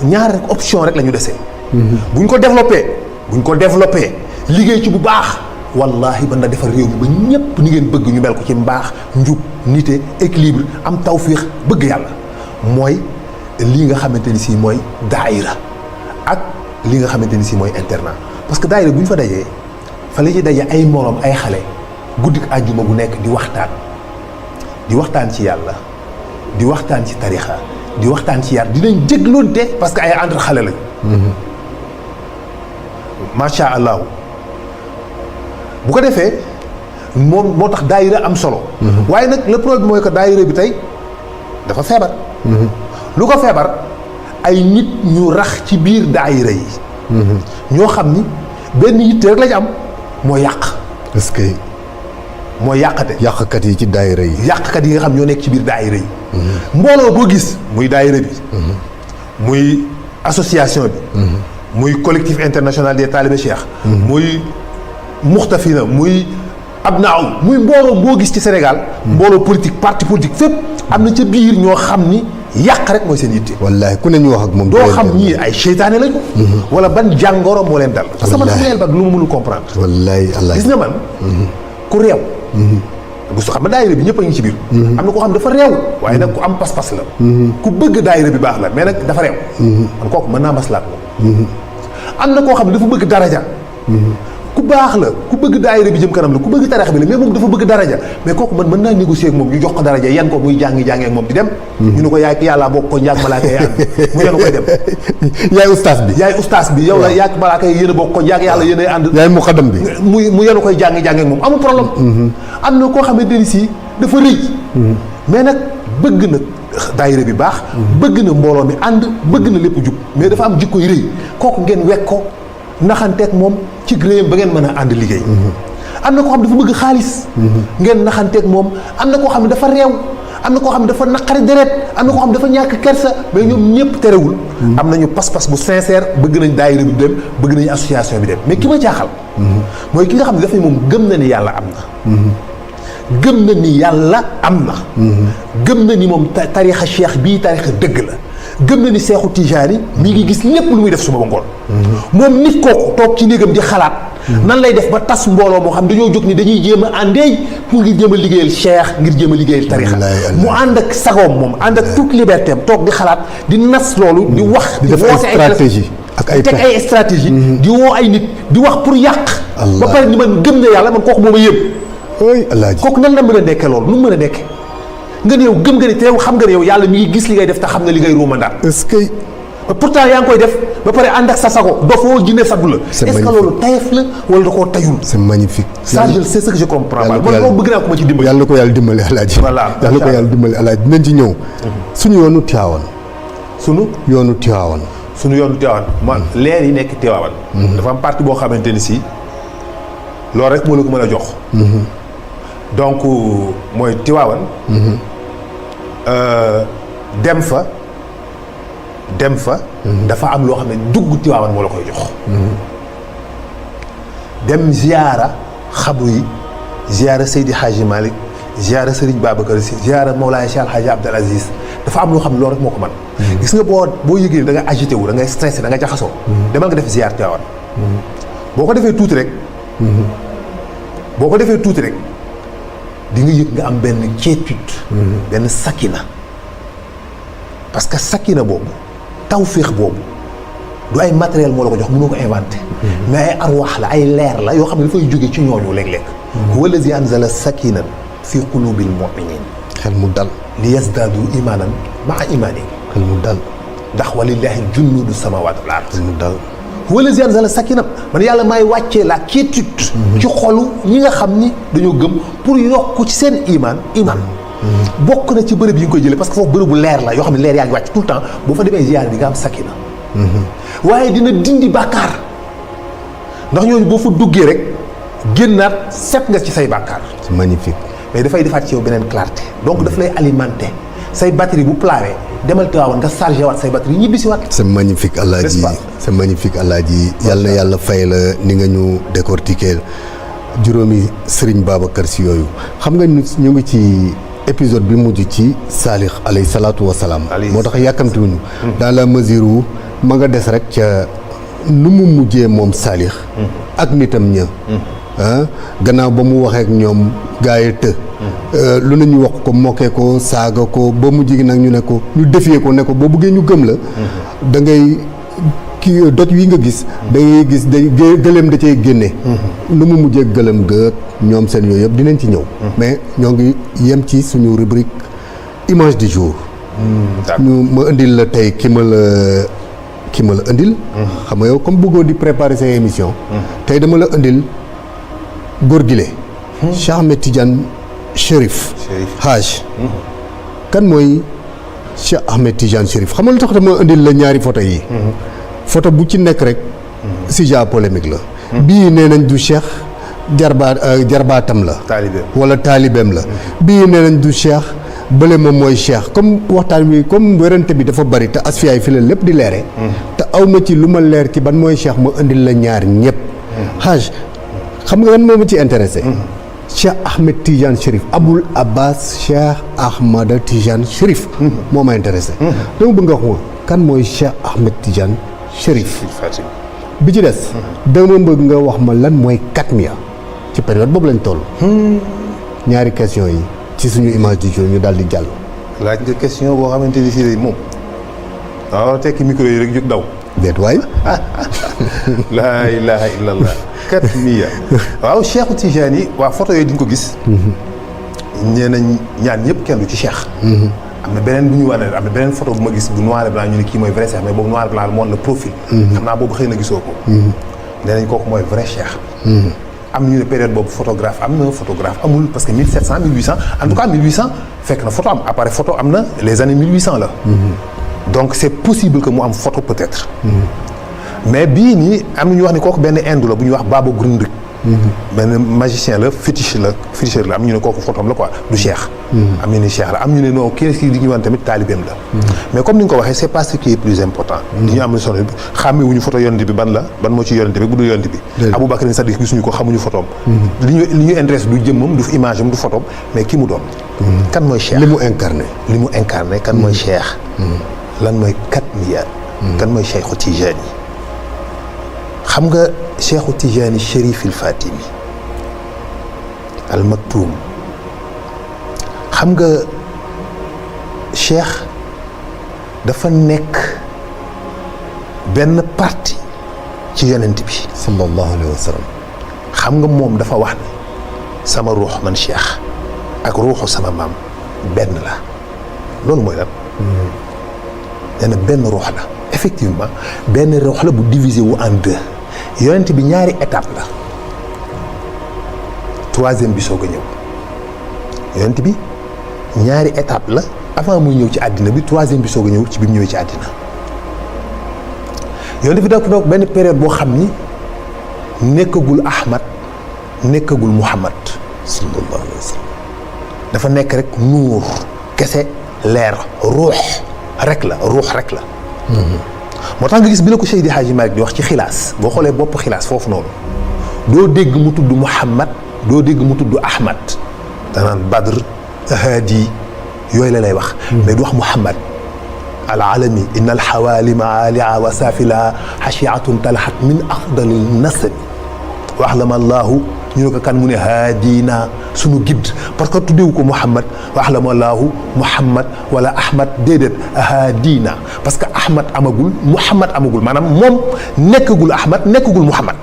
ñaar rek option rek la ñu desee buñ ko développé liggéey ci bu baax wallahi mën na defar réew mi ba ñépp ni ngeen bëgg ñu mel ko ci mbaax njub nite équilibre am tawfiix bëgg yàlla mooy lii nga xamante ni si mooy daayira ak li nga xamante ni si mooy internat parce que daayira bu ñu fa dajee fa la ñuy daje ay moroom ay xale guddik àjjuma bu nekk di waxtaan ci yàlla di waxtaan ci tarixa di waxtaan ci yar dinañ jégloonte parce que ay entre xale lañ macha allah bu ko defee moom moo tax daayira am solo waaye nag le problème mooy que daayira bi tey dafa feebar lu ko feebar ay nit ñu rax ci biir daayira yi ñoo xam ni benn yitte rek lañu am moo yàq est-ce que mooy yàqate yàqkat yi ci daayira yi yàqkat yi nga xam ñoo nekk ci biir daayira yi mbooloo boo gis muy daayira bi muy association bi muy collectif international des talibé cheikh muy muxtafina muy abnaaw muy mbooloo boo gis ci Sénégal mbooloo politique parti politique fépp am na ca biir ñoo xam ni yàq rek mooy seen yitte wallaahi ku ne ñu wax ak moom doo xam ñii ay seytaane lañu wala ban jàngoro moo leen dal parce que man xam leen ba lu ma mënul comprendre wallaahi allah gis nga man ku réew bu su xam ne daayira bi ñëpp a ngi ci biir am na koo xam dafa réew waaye nag ku am pas-pas la ku bëgg daayira bi baax la mais nag dafa réew man kooku mën naa maslaat moom am na koo xam ne dafa bëgg daraja ku baax la ku bëgg daayira bi jëm kanam la ku bëgg tarax bi la mais moom dafa bëgg daraja mais kooku man mën naa négocier ak moom ñu jox ko daraja yan ko muy jàngi ak moom di dem ñu ne ko yaay yàlla bokk ko njaag malaaka yi ànd mu yenu koy dem yaay ustaas bi yow la yaag malaaka yi yéen a bokk ko njaag yàlla yéen a ànd yaay muqaddam bi mu yenu koy jàngi ak moom amul problème am na koo xamante ni si dafa rëy mais nag bëgg na daayira bi baax bëgg na mbooloo mi ànd bëgg na lépp jub mais dafa am jikko yu rëy kooku ngeen wekk ko naxanteeg moom ci gréem ba ngeen mën a ànd liggéey am na koo xam ne dafa bëgg xaalis ngeen naxanteeg moom am na koo xam ne dafa réew am na koo xam ne dafa naqari deret am na koo xam ne dafa ñàkk kersa mais ñoom ñëpp terewul am nañu pas-pas bu sincère bëgg nañ daayira bi dem bëgg nañu association bi dem mais ki ma jaaxal mooy ki nga xam ne dafay moom gëm na ni yàlla am na gëm na ni yàlla am na gëm na ni moom tarixa cheikh bii tarixa dëgg la gëm na ni seexu tijaani mi ngi gis lépp lu muy def suba ba ngoon moom nit kooku toog ci néegam di xalaat nan lay def ba tas mbooloo moo xam dañoo jóg ni dañuy jéem a àndeey pour ngir jéem a liggéeyal cheikh ngir jéem a liggéeyal tarixa mu ànd ak sagoom moom ànd ak toute liberté am toog di xalaat di nas loolu di wax di def ay stratégie ak ay teg ay stratégie di woo ay nit di wax pour yàq ba pare ni man gëm na yàlla man kooku mooma yëpp ooy alaaji kooku nan la mën a nekkee loolu nu mu mën a nekkee nga ne yow gëm nga ni te yow xam nga ne yow yàlla mi ngi gis li ngay def te xam na li ngay ruumandaat est-ce que pourtant yaa ngi koy def ba pare ànd ak sa sago dofoo jinne saddu la est-ce que loolu tayef la wala da koo tayul c'est magnifique ça c'est ce que je comprends man loolu bëgg naa ko ma ci dimbali yàlla na ko yàlla dimbali alaaji voilà yàlla na ko yàlla dimbali alaaji dinañ ci ñëw suñu yoonu Tiwaawan suñu yoonu Tiwaawan man leer yi nekk Tiwaawan dafa am partie boo xamante ni si loolu rek moo la ko mën a jox donc mooy Tiwaawan dem fa dafa am loo xam ne dugg Tiwaawan moo la koy jox dem ziyaara xabru yi ziyaara Seydi Hadji Malick ziyaara Serigne Babacar Sy ziyaara Mawlaay Cheikh Alhaji Abdel Aziz dafa am loo xam ne loolu rek moo ko mën gis nga boo yëgee da nga agité wu da ngay stressé da nga jaxasoo demal nga def ziyaar Tiwaawan boo ko defee tuuti rek di nga yëg nga am benn quiétude benn sakina parce que sakina boobu tawféex boobu du ay matériel moo la ko jox mënoo ko inventé mais ay arwaax la ay leer la yoo xam ne dafay jóge ci ñooñu léeg-léeg huwa allazi anzala sakinan fi qulubil mu'minin xel mu dal li yazdaadu imanan maa imanin xel mu dal ndax walillahi junuudu samawati wal ard xel mu dal huwa allazi anzala sakinan man yàlla maay wàccee la quiétude ci xolu ñi nga xam ni dañoo gëm pour yokk ci seen iman bokk na ci bërëb yi nga koy jëlee parce que foofu bërëbu leer la yoo xam ne leer yaa ngi wàcc tout le temps boo fa demee ziyaar di nga am sakina. waaye dina dindi bàkkaar ndax ñooñu boo fa duggee rek génnaat set nga ci say bàkkaar. c'est magnifique. mais dafay defaat ci yow beneen clarté donc daf lay alimenter say batterie bu plaawee demal Tiwaawan nga chargé waat say batterie ñibbi si waat. c'est magnifique Alaaji c'est magnifique Alaaji yàlla na yàlla fay la ni nga ñu décortiquer juróomi Serigne Babacar Sy yooyu xam nga ñu ngi ci épisode bi mujj ci Saalix alayhi salaatu wa salaam. moo tax yàkkamtiwuñu dans la mesure où ma nga des rek ca nu mu mujjee moom Saalix ak nitam ña gannaaw ba mu waxee ak ñoom gaa yi të lu ne ñu wax ko mokkee ko saaga ko ba mu jigi nag ñu ne ko ñu defee ko ne ko boo bëggee ñu gëm la da ngay kii doj wi nga gis da ngay gis day gëléem da cay génne lu mu mujjee gëléem gët ñoom seen yooyu yëpp dinañ ci ñëw mais ñoo ngi yem ci suñu rubrique image du jour ñu ma indil la tey ki ma la indil xam nga yow comme bëggoo di préparer say émission tey dama la indil góor gile Cheikh Ahmed Tidiane Chérif Haj kan mooy Cheikh Ahmed Tidiane Chérif xam nga lu tax dama indil la ñaari photo yi photo bu ci nekk rek sujet polémique la bii nee nañ du Cheikh jarbaatam la wala taalibeem la bii nee nañ du Cheikh bële moom mooy Cheikh comme waxtaan bi comme werante bi dafa bari te asfiyaay fi la lépp di leere te awma ci lu ma leer ci ban mooy Cheikh ma indil la ñaar ñëpp Haj xam nga lan moo ma ci intéressé Cheikh Ahmed Tidiane Chérif Aboul Abbas Cheikh Ahmada Tidiane Chérif moo ma intéressé dama bëgg nga wax kan mooy Cheikh Ahmed Tidiane Chérif bi ci des dama bëgg nga wax ma lan mooy Katmiya ci période boobu lañ toll ñaari question yi ci suñu image du jour ñu daal di jàll laaj nga question boo xamante ni fii moom waaw tekki micro yi rek jóg daw déet waay laa ilaha illallah Katmiya waaw Cheikhu Tidiane yi waaw photo yooyu di nga ko gis ñee nañ ñaan ñëpp kenn du ci Cheikh am na beneen bu ñu wane am na beneen photo bu ma gis bu noir et blanc ñu ne kii mooy vrai Cheikh mais boobu noir et blanc moo la profil xam naa boobu xëy na gisoo ko nee nañ kooku mooy vrai Cheikh am ñu ne période boobu photographe am na photographe amul parce que 1700 1800 en tout cas 1800 fekk na photo am appareil photo am na les années 1800 la donc c'est possible que mu am photo peut-être mais bii nii am na ñu wax ni kooku benn Inde la bu ñuy wax Baba Grundig benn magicien la féticheur la am ñu ne kooku photo am la quoi du Cheikh am ñu ne Cheikh la am ñu ne non kii di ñu wan tamit taalibeem la mais comme ni nga ko waxee c'est pas ce qui est plus important di ñu am solo xàmmee wuñu photo yonent bi ban moo ci yonent bi bu du yonent bi Aboubacar Sadiq gisuñu ko xamuñu photoom li ñu intéresse du jëmmam du image am du photoom mais ki mu doon kan mooy Cheikh li mu incarné kan mooy Cheikh lan mooy Katmiya kan mooy Cheikhu Tidiane xam nga Cheikhu Tidiane Chérif il Fatimi al Maktoum xam nga Cheikh dafa nekk benn partie ci yonent bi sallallahu alayhi wa sallam xam nga moom dafa wax ne sama ruux man Cheikh ak ruuxu sama maam benn la loolu mooy lan nee na benn ruux la effectivement benn ruux la bu divisé wu en deux yonent bi ñaari étape la troisième bi soog a ñëw yonent bi ñaari étape la avant muy ñëw ci àddina bi troisième bi soog a ñëw ci bi mu ñëwee ci àddina yonent bi dafa doog benn période boo xam ni nekkagul Ahmad nekkagul Muhammad sallallahu alayhi wa sallam dafa nekk rek nuur kese leer ruux rek la moo tax nga gis bi la ko Seydi Hadji Malick di wax ci xilaas boo xoolee bopp xilaas foofu noonu doo dégg mu tudd Muhammad doo dégg mu tudd Ahmad danaan Badr Hadi yooyu la lay wax mais du wax Muhammad alalami inna alxawalima alia wa safila xachiatun talahat min afdali nasabi wax la ma allahu ñu ne ko kan mu ne haadina sunu guide parce que tuddewu ko Muhammad wax la ma allahu Muhammad wala Ahmad déedéet haadina parce que Ahmad amagul Muhammad amagul maanaam moom nekkagul Ahmad nekkagul Muhammad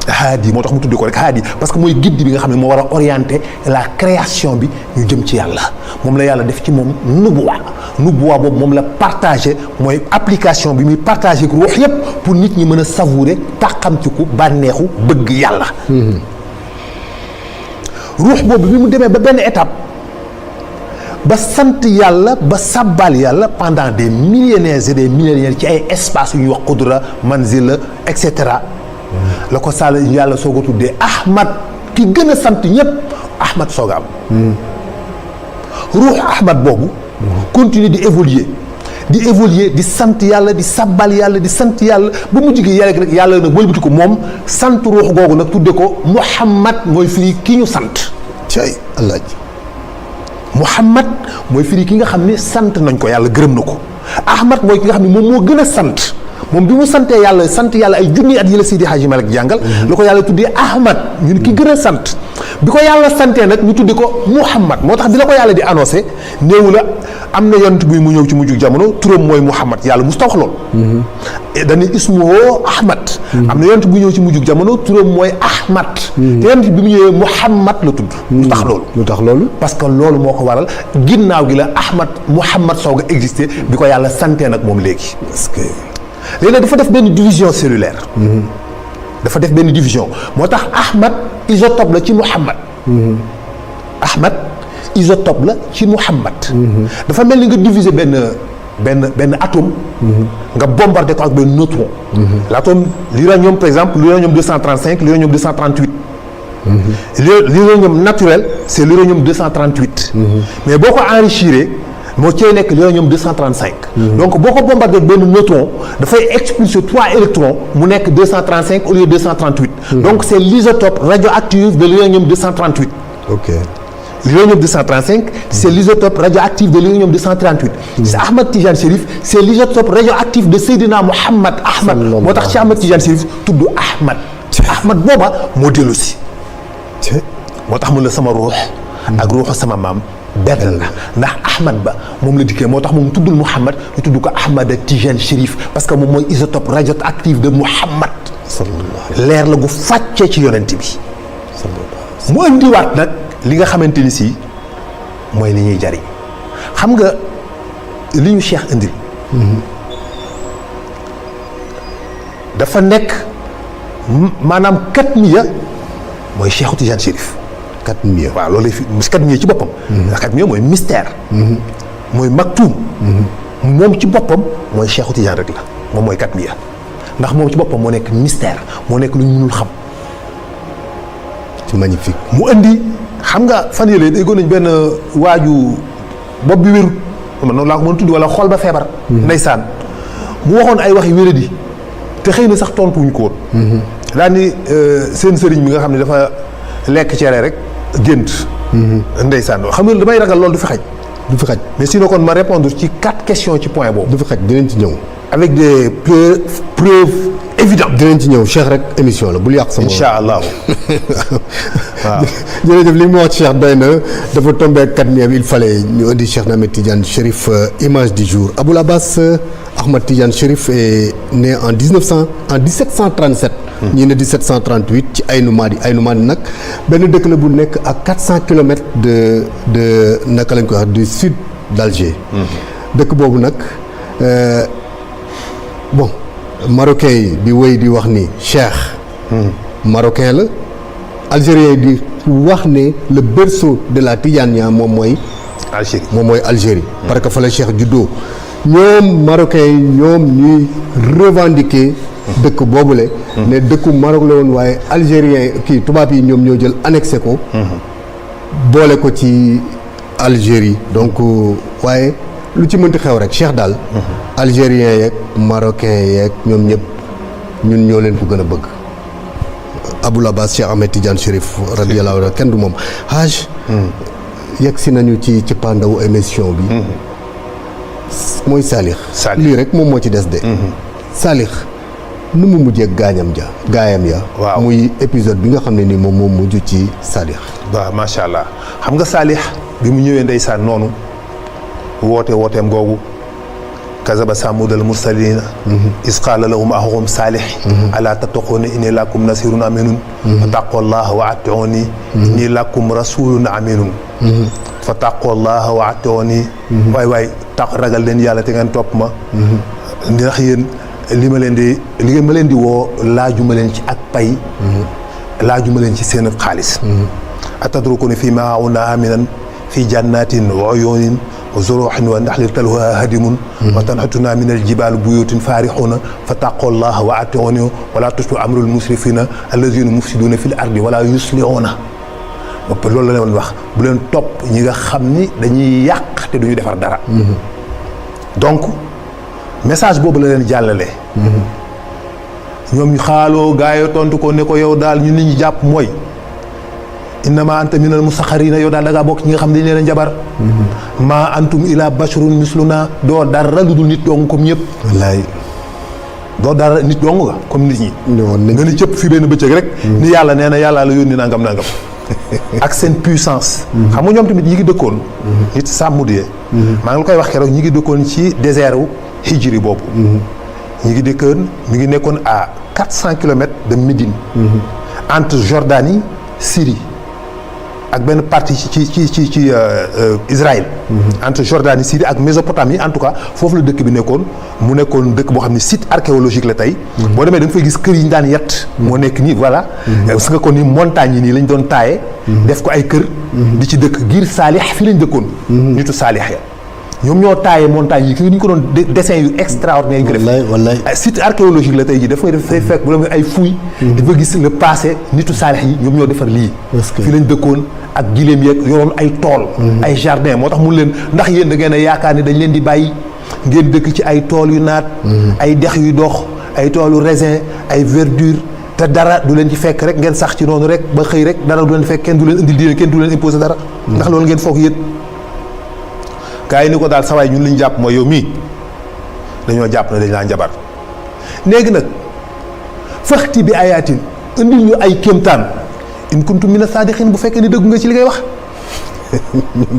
haadi moo tax mu tuddee ko rek haadi parce que mooy guide bi nga xam ne moo war a orienter la création bi ñu jëm ci yàlla moom la yàlla def ci moom nubuwa boobu moom la partagé mooy application bi muy partagé ko ruux yépp pour nit ñi mën a savourer tàqamtiku bànneexu bëgg yàlla ruux boobu bi mu demee ba benn étape ba sant yàlla ba sàbbal yàlla pendant des millénaires et des millénaires ci ay espaces yu ñuy wax qudra manzil et cetera la ko sàll yàlla soog a tuddee Ahmad ki gën a sant ñëpp Ahmad soog a am ruux Ahmad boobu continuer di évoluer di sant yàlla di sàbbal yàlla di sant yàlla ba mu jigee yàlla nag wëlbati ko moom sant ruux googu nag tudde ko Muhammad mooy firi ki ñu sant cay alaaji Muhammad mooy firi ki nga xam ne sant nañ ko yàlla gërëm na ko Ahmad mooy ki nga xam ne moom moo gën a sant moom bi mu santee yàlla sant yàlla ay junni at yi la Seydi Hadji Malick jàngal la ko yàlla tuddee Ahmad ñun ki gën a sant bi ko yàlla santee nag ñu tudde ko Muhammad moo tax bi la ko yàlla di annoncé néewu la am na yonent buy mu ñëw ci mujjug jamono turam mooy Muhammad yàlla musta wax lool dañu ismuhu Ahmad am na yonent buy ñëw ci mujjug jamono turam mooy Ahmad te yonent bi mu ñëwee Muhammad la tudd lu tax loolu parce que loolu moo ko waral ginnaaw gi la Ahmad Muhammad soog a existé bi ko yàlla santee nag moom léegi léegi nag dafa def benn division cellulaire dafa def benn division moo tax Ahmad isotope la ci Muhammad Ahmad isotope la ci Muhammad dafa mel ni nga diviser benn atome nga bombarder ko ak benn neutron l'atome l'uranium par exemple l'uranium 235 l'uranium 238 l'uranium naturel c'est l'uranium 238 mais boo ko enrichir moo cee nekk l'uranium 235 donc boo ko bombardé ak benn neutron dafay expulser 3 électrons mu nekk 235 au lieu de 238 donc c'est l'isotope radioactif de l'uranium 238 ok l'uranium 235 c'est l'isotope radioactif de l'uranium 238 c'est Ahmad Tidiane Chérif c'est l'isotope radioactif de Seydina Mohamed Ahmad moo tax ci Ahmad Tidiane Chérif tudd Ahmad Ahmad booba moo dellu si moo tax mun la sama ruux ak ruuxu sama maam benn la ndax Ahmad ba moom la dikkee moo tax moom tuddul Mouhamad ñu tudd ko Ahmad Tidiane Chérif parce que moom mooy isotope radioactif de Mouhamad leer la gu fàccee ci yonent bi mu indiwaat nag li nga xamante ni si mooy li ñuy jariñ xam nga li ñu Cheikh indil dafa nekk maanaam katmiya mooy Cheikh Tidiane Chérif katmiya waaw loolu lay fi katmiya ci boppam katmiya mooy mystère mooy maktuum moom ci boppam mooy Cheikh Tidiane rek la moom mooy katmiya ndax moom ci boppam moo nekk mystère moo nekk lu ñu mënul xam c'est magnifique mu indi xam nga fan yële déggoon nañ benn waaju bopp bi wérut man noonu laa ko mën a tudd wala xol ba feebar ndeysaan mu waxoon ay waxi wéradi te xëy na sax tontuwuñ ko woon daal ni seen sëriñ bi nga xam ne dafa lekk cere rek gént ndeysaan xam nga damay ragal loolu du fi xaj mais sinon kon ma répondre ci 4 questions ci point boobu du fi xaj dinañ ci ñëw avec des preuves évidentes dinañ ci ñëw Cheikh rek émission la bul yàq sama incha allah waaw jërëjëf li mu wax Cheikh doy na dafa tombé ak katmiya bi il fallait ñu indi Cheikh Ahmed Tidiane Chérif image du jour Aboul Abbas Ahmed Tidiane Chérif est né en 1737 ñii ne 1738 ci Aynou Mady nag benn dëkk la bu nekk à 400 kilomètres de naka lañ koy wax du sud d'Alger dëkk boobu nag bon marocain yi di wéy di wax ni Cheikh marocain la algérien yi di wax ne le berceau de la Tidjaniya moom mooy Algérie parce que fa la Cheikh juddoo ñoom marocain yi ñoom ñuy revendiquer dëkk boobule ne dëkku Maroc la woon waaye algérien kii tubaab yi ñoom ñoo jël annexé ko boole ko ci Algérie donc waaye lu ci mënti xew rek Cheikh daal algérien yeeg marocain yeeg ñoom ñëpp ñun ñoo leen ko gën a bëgg Aboul Abbas Cheikh Ahmed Tidiane Chérif radiyallahu anhu kenn du moom Haj yegg si nañu ci pandawu émission bi mooy Saalix lii rek moom moo ci des de Saalix nu mu mujjee gaayam ya waaw muy épisode bi nga xam ne ni moom moo mujj ci Saalix waaw macha allah xam nga Saalix bi mu ñëwee ndeysaan noonu wooteem googu kazaba samudal mursalina is qaala lahum axuhum saalix alaa tattaquuna inni lakum nasirun aminun fa taqwallaha wa atiuni inni lakum rasulun aminun fa taqwallaha wa atiuni waay ragal leen yàlla te ngeen topp ma ndax yéen li ma leen di woo laajuma leen ci ak pay laajuma leen ci seen xaalis atadrukuna fii maa haahunaa aminan fi jannatin wa uyunin wa zuruhin wa naxlin talwaha hadimun wa tanxatuna min aljibaali buyutin faarixuuna fa taqollaha wa atiuni wala tutu amrul musrifina allazina mufsiduna fil ardi wala yuslihuuna ba loolu la leen wax bu leen topp ñi nga xam ni dañuy yàq te duñu defar dara donc message boobu la leen jàllale ñoom ñu xaaloo gaa yi tontu ko ne ko yow daal ñu nit ñi jàpp mooy innama anta minal musaxarina yow daal da ngaa bokk ñi nga xam ne dañ leen a njabar maa antum ila basharun misluna doo dara lu dul nit dong comme ñëpp wallaay doo dara nit dong nga comme nit ñi nga ni cëpp fi benn bëccëg rek ni yàlla nee na yàllaa la yónni nangam ak seen puissance xam nga ñoom tamit ñi ngi dëkkoon nit sàmmudiyee maa ngi la koy wax keroog ñi ngi dëkkoon ci désert wu hijri boobu ñi ngi dëkkoon mi ngi nekkoon à 400 kilomètres de Médine entre Jordanie Syrie ak benn partie ci Israël entre Jordanie Syrie ak Mésopotamie en tout cas foofu la dëkk bi nekkoon mu nekkoon dëkk boo xam ne site archéologique la tey boo demee da nga fay gis kër yi ñu daan yett moo nekk nii voilà parce que kon ni montagne yi nii lañ doon taaye def ko ay kër di ci dëkk giir saalix fii lañ dëkkoon nitu saalix ya ñoom ñoo taaye montagne yi ki ñu ko doon dessin yu extraordinaire yi ñu ko def site archéologique la tey jii dafay fekk bu demee ay fouille dafa gis le passé nitu saalix yi ñoom ñoo defar lii fii lañ dëkkoon ak giléem yeeg yoroon ay tool ay jardin moo tax mun leen ndax yéen da ngeen a yaakaar ni dañ leen di bàyyi ngeen dëkk ci ay tool yu naat ay dex yu dox ay toolu raisin ay verdure te dara du leen ci fekk rek ngeen sax ci noonu rek ba xëy rek dara du leen fekk kenn du leen indil diine kenn du leen imposé dara ndax loolu ngeen foog yéen gaa yi ni ko daal sawaay ñun li ñu jàpp mooy yow mii dañoo jàpp ne dañ laa njabar léegi nag faxti bi ayaatin indil ñu ay kéemtaan in kuntum mina saadiqin bu fekkee ni dëggu nga ci li ngay wax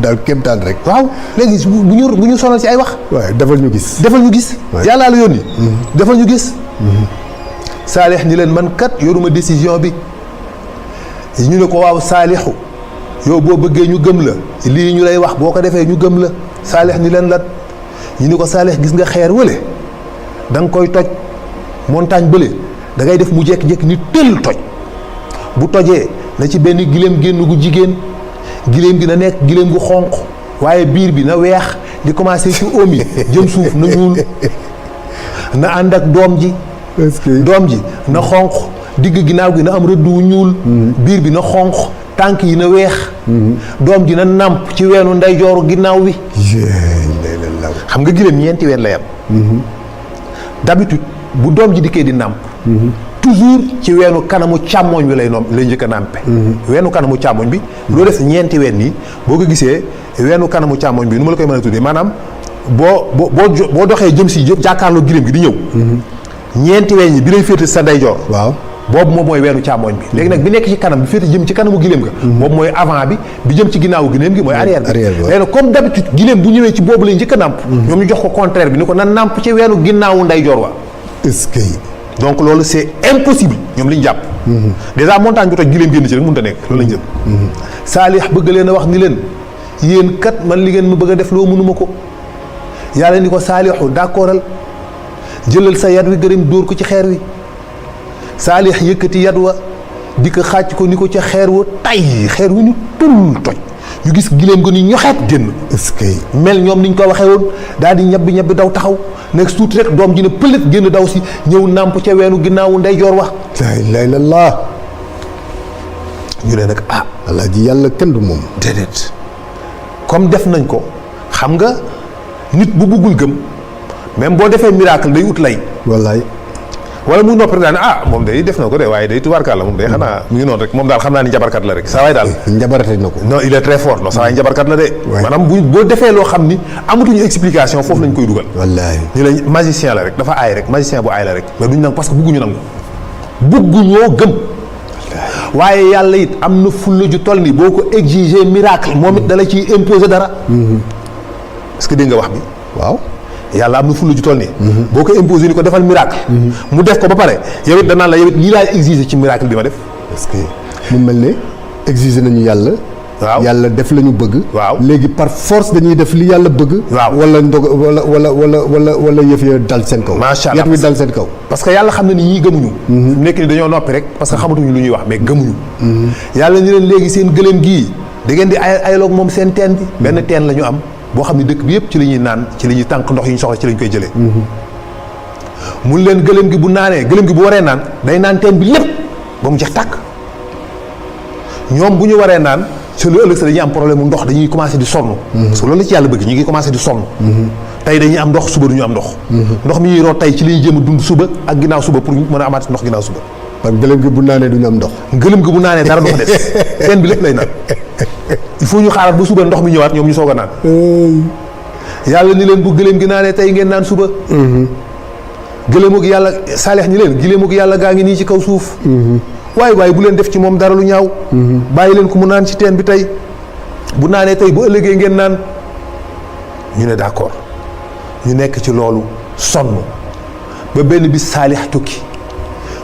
daal kéemtaan rek waaw léegi bu ñu sonal ci ay wax waaw defal ñu gis yàllaa la yónni defal ñu gis saalix ni leen man kat yoruma décision bi ñu ne ko waaw saalixu yow boo bëggee ñu gëm la lii ñu lay wax boo ko defee ñu gëm la saalix ni leen lat ñu ni ko saalix gis nga xeer wële da nga koy toj montagne bële da ngay def mu jekk-jekk ni tëll toj bu tojee na ci benn giléem génn gu jigéen giléem gi na nekk giléem gu xonq waaye biir bi na weex di commencé ci oom yi jëm suuf na ñuul na ànd ak doom ji na xonq digg ginnaaw gi na am rëdd wu ñuul biir bi na xonq tànk yi na weex doom ji na nàmp ci weenu ndeyjooru ginnaaw bi xam nga giléem ñeenti ween lay am d'habitude bu doom ji dikkee di nàmp toujours ci weenu kanamu càmmoñ bi lay njëkk a nàmpe weenu kanamu càmmoñ bi loo def ñeenti ween yi boo ko gisee weenu kanamu càmmoñ bi nu ma la koy mën a tuddee maanaam boo doxee jëm si jàkkaarloo giléem gi di ñëw ñeenti ween yi bi lay féete sa ndeyjoor waaw boobu moom mooy weenu càmmoñ bi léegi nag bi nekk ci kanam bi féete jëm ci kanamu giléem ga boobu mooy avant bi jëm ci ginnaawu giléem gi mooy arrière bi léegi nag comme d'habitude giléem bu ñëwee ci boobu lay njëkk a nàmp ñoom ñu jox ko contraire bi ni ko na nàmp ci weenu ginnaawu ndeyjoor wa est-ce que donc loolu c'est impossible ñoom li ñu jàpp déjà montagne bu toj giléem génn ci rek mënut a nekk loolu lañ jëm saalix bëgg leen a wax ni leen yéen kat man li ngeen ma bëgg a def loo mënuma ko yàlla ni ko saalixu d'accordal jëlal sa yat wi gërëm dóor ko ci xeer wi saalix yëkkati yat wa di ko xàcc ko ni ko ca xeer wa tay xeer wi ni tul toj ñu gis giléem ko ni ñoxeet génn est-ce que mel ñoom niñ ko waxee woon daal di ñebbi daw taxaw nekk tuuti rek doom ji ne pëlët génn daw si ñëw nàmp ca weenu ginnaawu ndeyjoor wax laa ilaaha illallaah ñu ne nag alaaji yàlla kenn du moom déedéet comme def nañ ko xam nga nit bu buggul gëm même boo defee miracle day ut lay wallaay wala mu noppi rek daal ne moom day def na ko de waaye day tubaarkàlla moom day xanaa mu ngi noonu rek moom daal xam naa ni njabarkat la rek saa waay daal njabarate na ko non il est très fort non saa waay njabarkat la de maanaam boo defee loo xam ni amatuñu explication foofu lañ koy dugal wallaay ni la magicien la rek dafa aay rek magicien bu aay la rek mais duñ nangu parce que bugguñu nangu bugguñoo gëm waaye yàlla it am na fulla ju toll ni boo ko exiger miracle moom it dala ciy imposer dara est-ce que dégg nga wax bi waaw yàlla am na fulla ju toll nii boo ko imposer ni ko defal miracle mu def ko ba pare yow it danaan la yow it lii laa exiger ci miracle bi ma def parce que mu mel ne exiger nañu yàlla waaw yàlla def la ñu bëgg waaw léegi par force dañuy def li yàlla bëgg waaw wala ndog wala yëf ya dal seen kaw macha allah yat wi dal seen kaw parce que yàlla xam na ni ñii gëmuñu nekk ni dañoo noppi rek parce que xamatuñu lu ñuy wax mais gëmuñu yàlla ni leen léegi seen gëléem gii da ngeen di ayaloog moom seen teen bi. benn teen la ñu am boo xam ne dëkk bi yëpp ci la ñuy naan ci la ñuy tànk ndox yi ñu soxla ci la ñu koy jëlee. mun leen gëléem gi bu naanee gëléem gi bu waree naan day naan teen bi lépp ba mu jeex tàkk ñoom bu ñu waree naan ci lu ëllëg sa dañuy am problème mu ndox dañuy commencé di sonn. parce que loolu la ci yàlla bëgg ñu ngi commencé di sonn. tey dañuy am ndox suba du ñu am ndox. ndox mi ñuy root tey ci li ñuy jéem a dund suba ak ginnaaw suba pour mën a amaat ndox ginnaaw suba. parce que gëlëm gi bu naanee du ñu am ndox. gëlëm gi bu naanee dara du fa des teen bi lépp lay naan il faut ñu xaaral ba suba ndox mi ñëwaat ñoom ñu soog a naan. yàlla ni leen bu gëlëm gi naanee tey ngeen naan suba. gëlëm ak yàlla Saalix ñi leen gëlëm ak yàlla gaa ngi nii ci kaw suuf. waaye bu leen def ci moom dara lu ñaaw. bàyyi leen ko mu naan ci teen bi tey bu naanee tey bu ëllëgee ngeen naan ñu ne d'accord ñu nekk ci loolu sonn ba benn bis Saalix tukki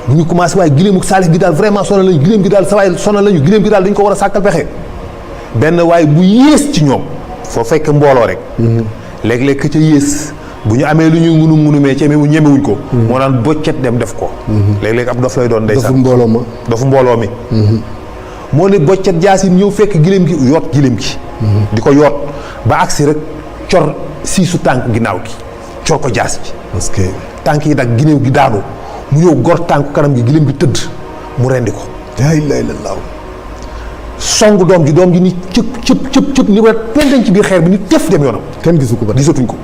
bu ñu commencé waaye gileemu Saalix gi daal vraiment sonal lañu gileem gi daal sa waay sonal lañu gileem gi daal dañu ko war a sàkkal pexe benn waaye bu yées ci ñoom foo fekk mbooloo rek. léeg-léeg ka ca yées bu ñu amee lu ñuy ngunumee ci ñemewuñ ko. moo naan boccet dem def ko. léeg-léeg ab dof lay doon ndeysaan dofu mbooloo ma. dofu mbooloo mi. moo ne boccet jaasin ñëw fekk gileem gi yoot gileem gi. di ko yoot ba agsi rek cor siisu tànk ginnaaw gi cor ko jaas bi. parce que tànk yi nag gileem gi daanu mu ñëw gor tànk kanam gi gileem gi tëdd mu rendi ko. laa ilaaha illallaah. song doom ji ni cëp ni ko pendañ ci biir xeer bi ni tef dem yoonam. kenn gisu ko ba gisatuñ ko.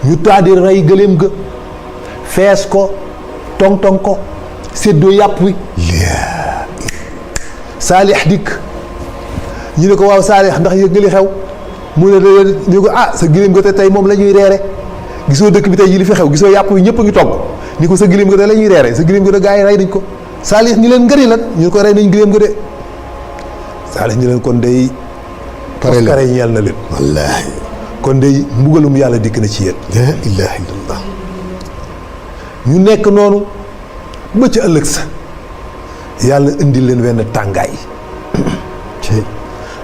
ñu taadi rey gëléem ga fees ko tong ko séddoo yàpp wi. Saalix dikk ñu ne ko waaw Saalix ndax yëg nga li xew mu ne de ñu ko sa gëléem ga te tey moom la ñuy reere gisoo dëkk bi tey ji li fi xew gisoo yàpp wi ñëpp a ngi togg ni ko sa gëléem ga te la ñuy reere sa gëléem ga de gaa yi rey nañ ko. Saalix ñi leen ngëri lan ñu ko rey nañ gëléem ga de Saalix ñi leen kon day pare la ñeel na leen wallaahi kon day mbugalum yàlla dikk na ci yéen. laa ilaaha illallaah. ñu nekk noonu ba ca ëllëg sa yàlla indi leen wenn tàngaay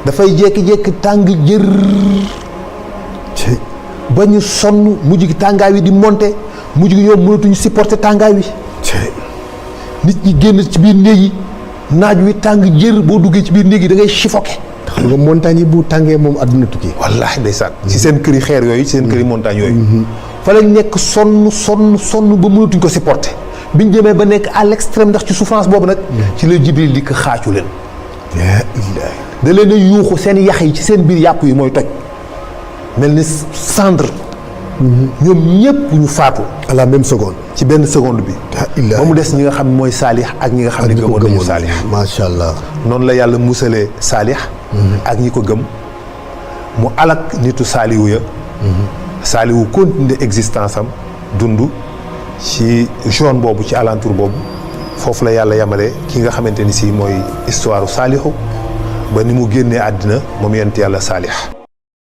dafay jékki-jékki tàng jër ba ñu sonn mujj gi tàngaay wi di monter mujj gi ñoom mënatuñu supporter tàngaay wi nit ñi génn ci biir néeg yi naaj wi tàng jër boo duggee ci biir néeg yi da ngay suffoqué. xam nga montagne yi bu tàngee moom àdduna tukki. wallaahi ndeysaan ci seen këri xeer yooyu ci seen këri montagne yooyu. fa lañ nekk sonn ba mënatuñ ko supporter biñ demee ba nekk à l'extrême ndax ci souffrance boobu nag. ci la Jibril di ko xaacu leen. da leen a yuuxu seen yax yi ci seen biir yàpp yi mooy toj mel ni cendre. ñoom ñëpp ñu faatu. à la même seconde. ci benn seconde bi. ba mu des ñi nga xam mooy Saalix ak ñi nga xam ne gëmoon nañu Saalix. macha allah. noonu la yàlla musalee Saalix. ak ñi ko gëm mu alak nitu saaliwu ya. saaliwu continuer existence am dund ci zone boobu ci alentour boobu foofu la yàlla yamale ki nga xamante ni si mooy histoire Saalixu ba ni mu génnee àddina moom yonent yàlla Saalix.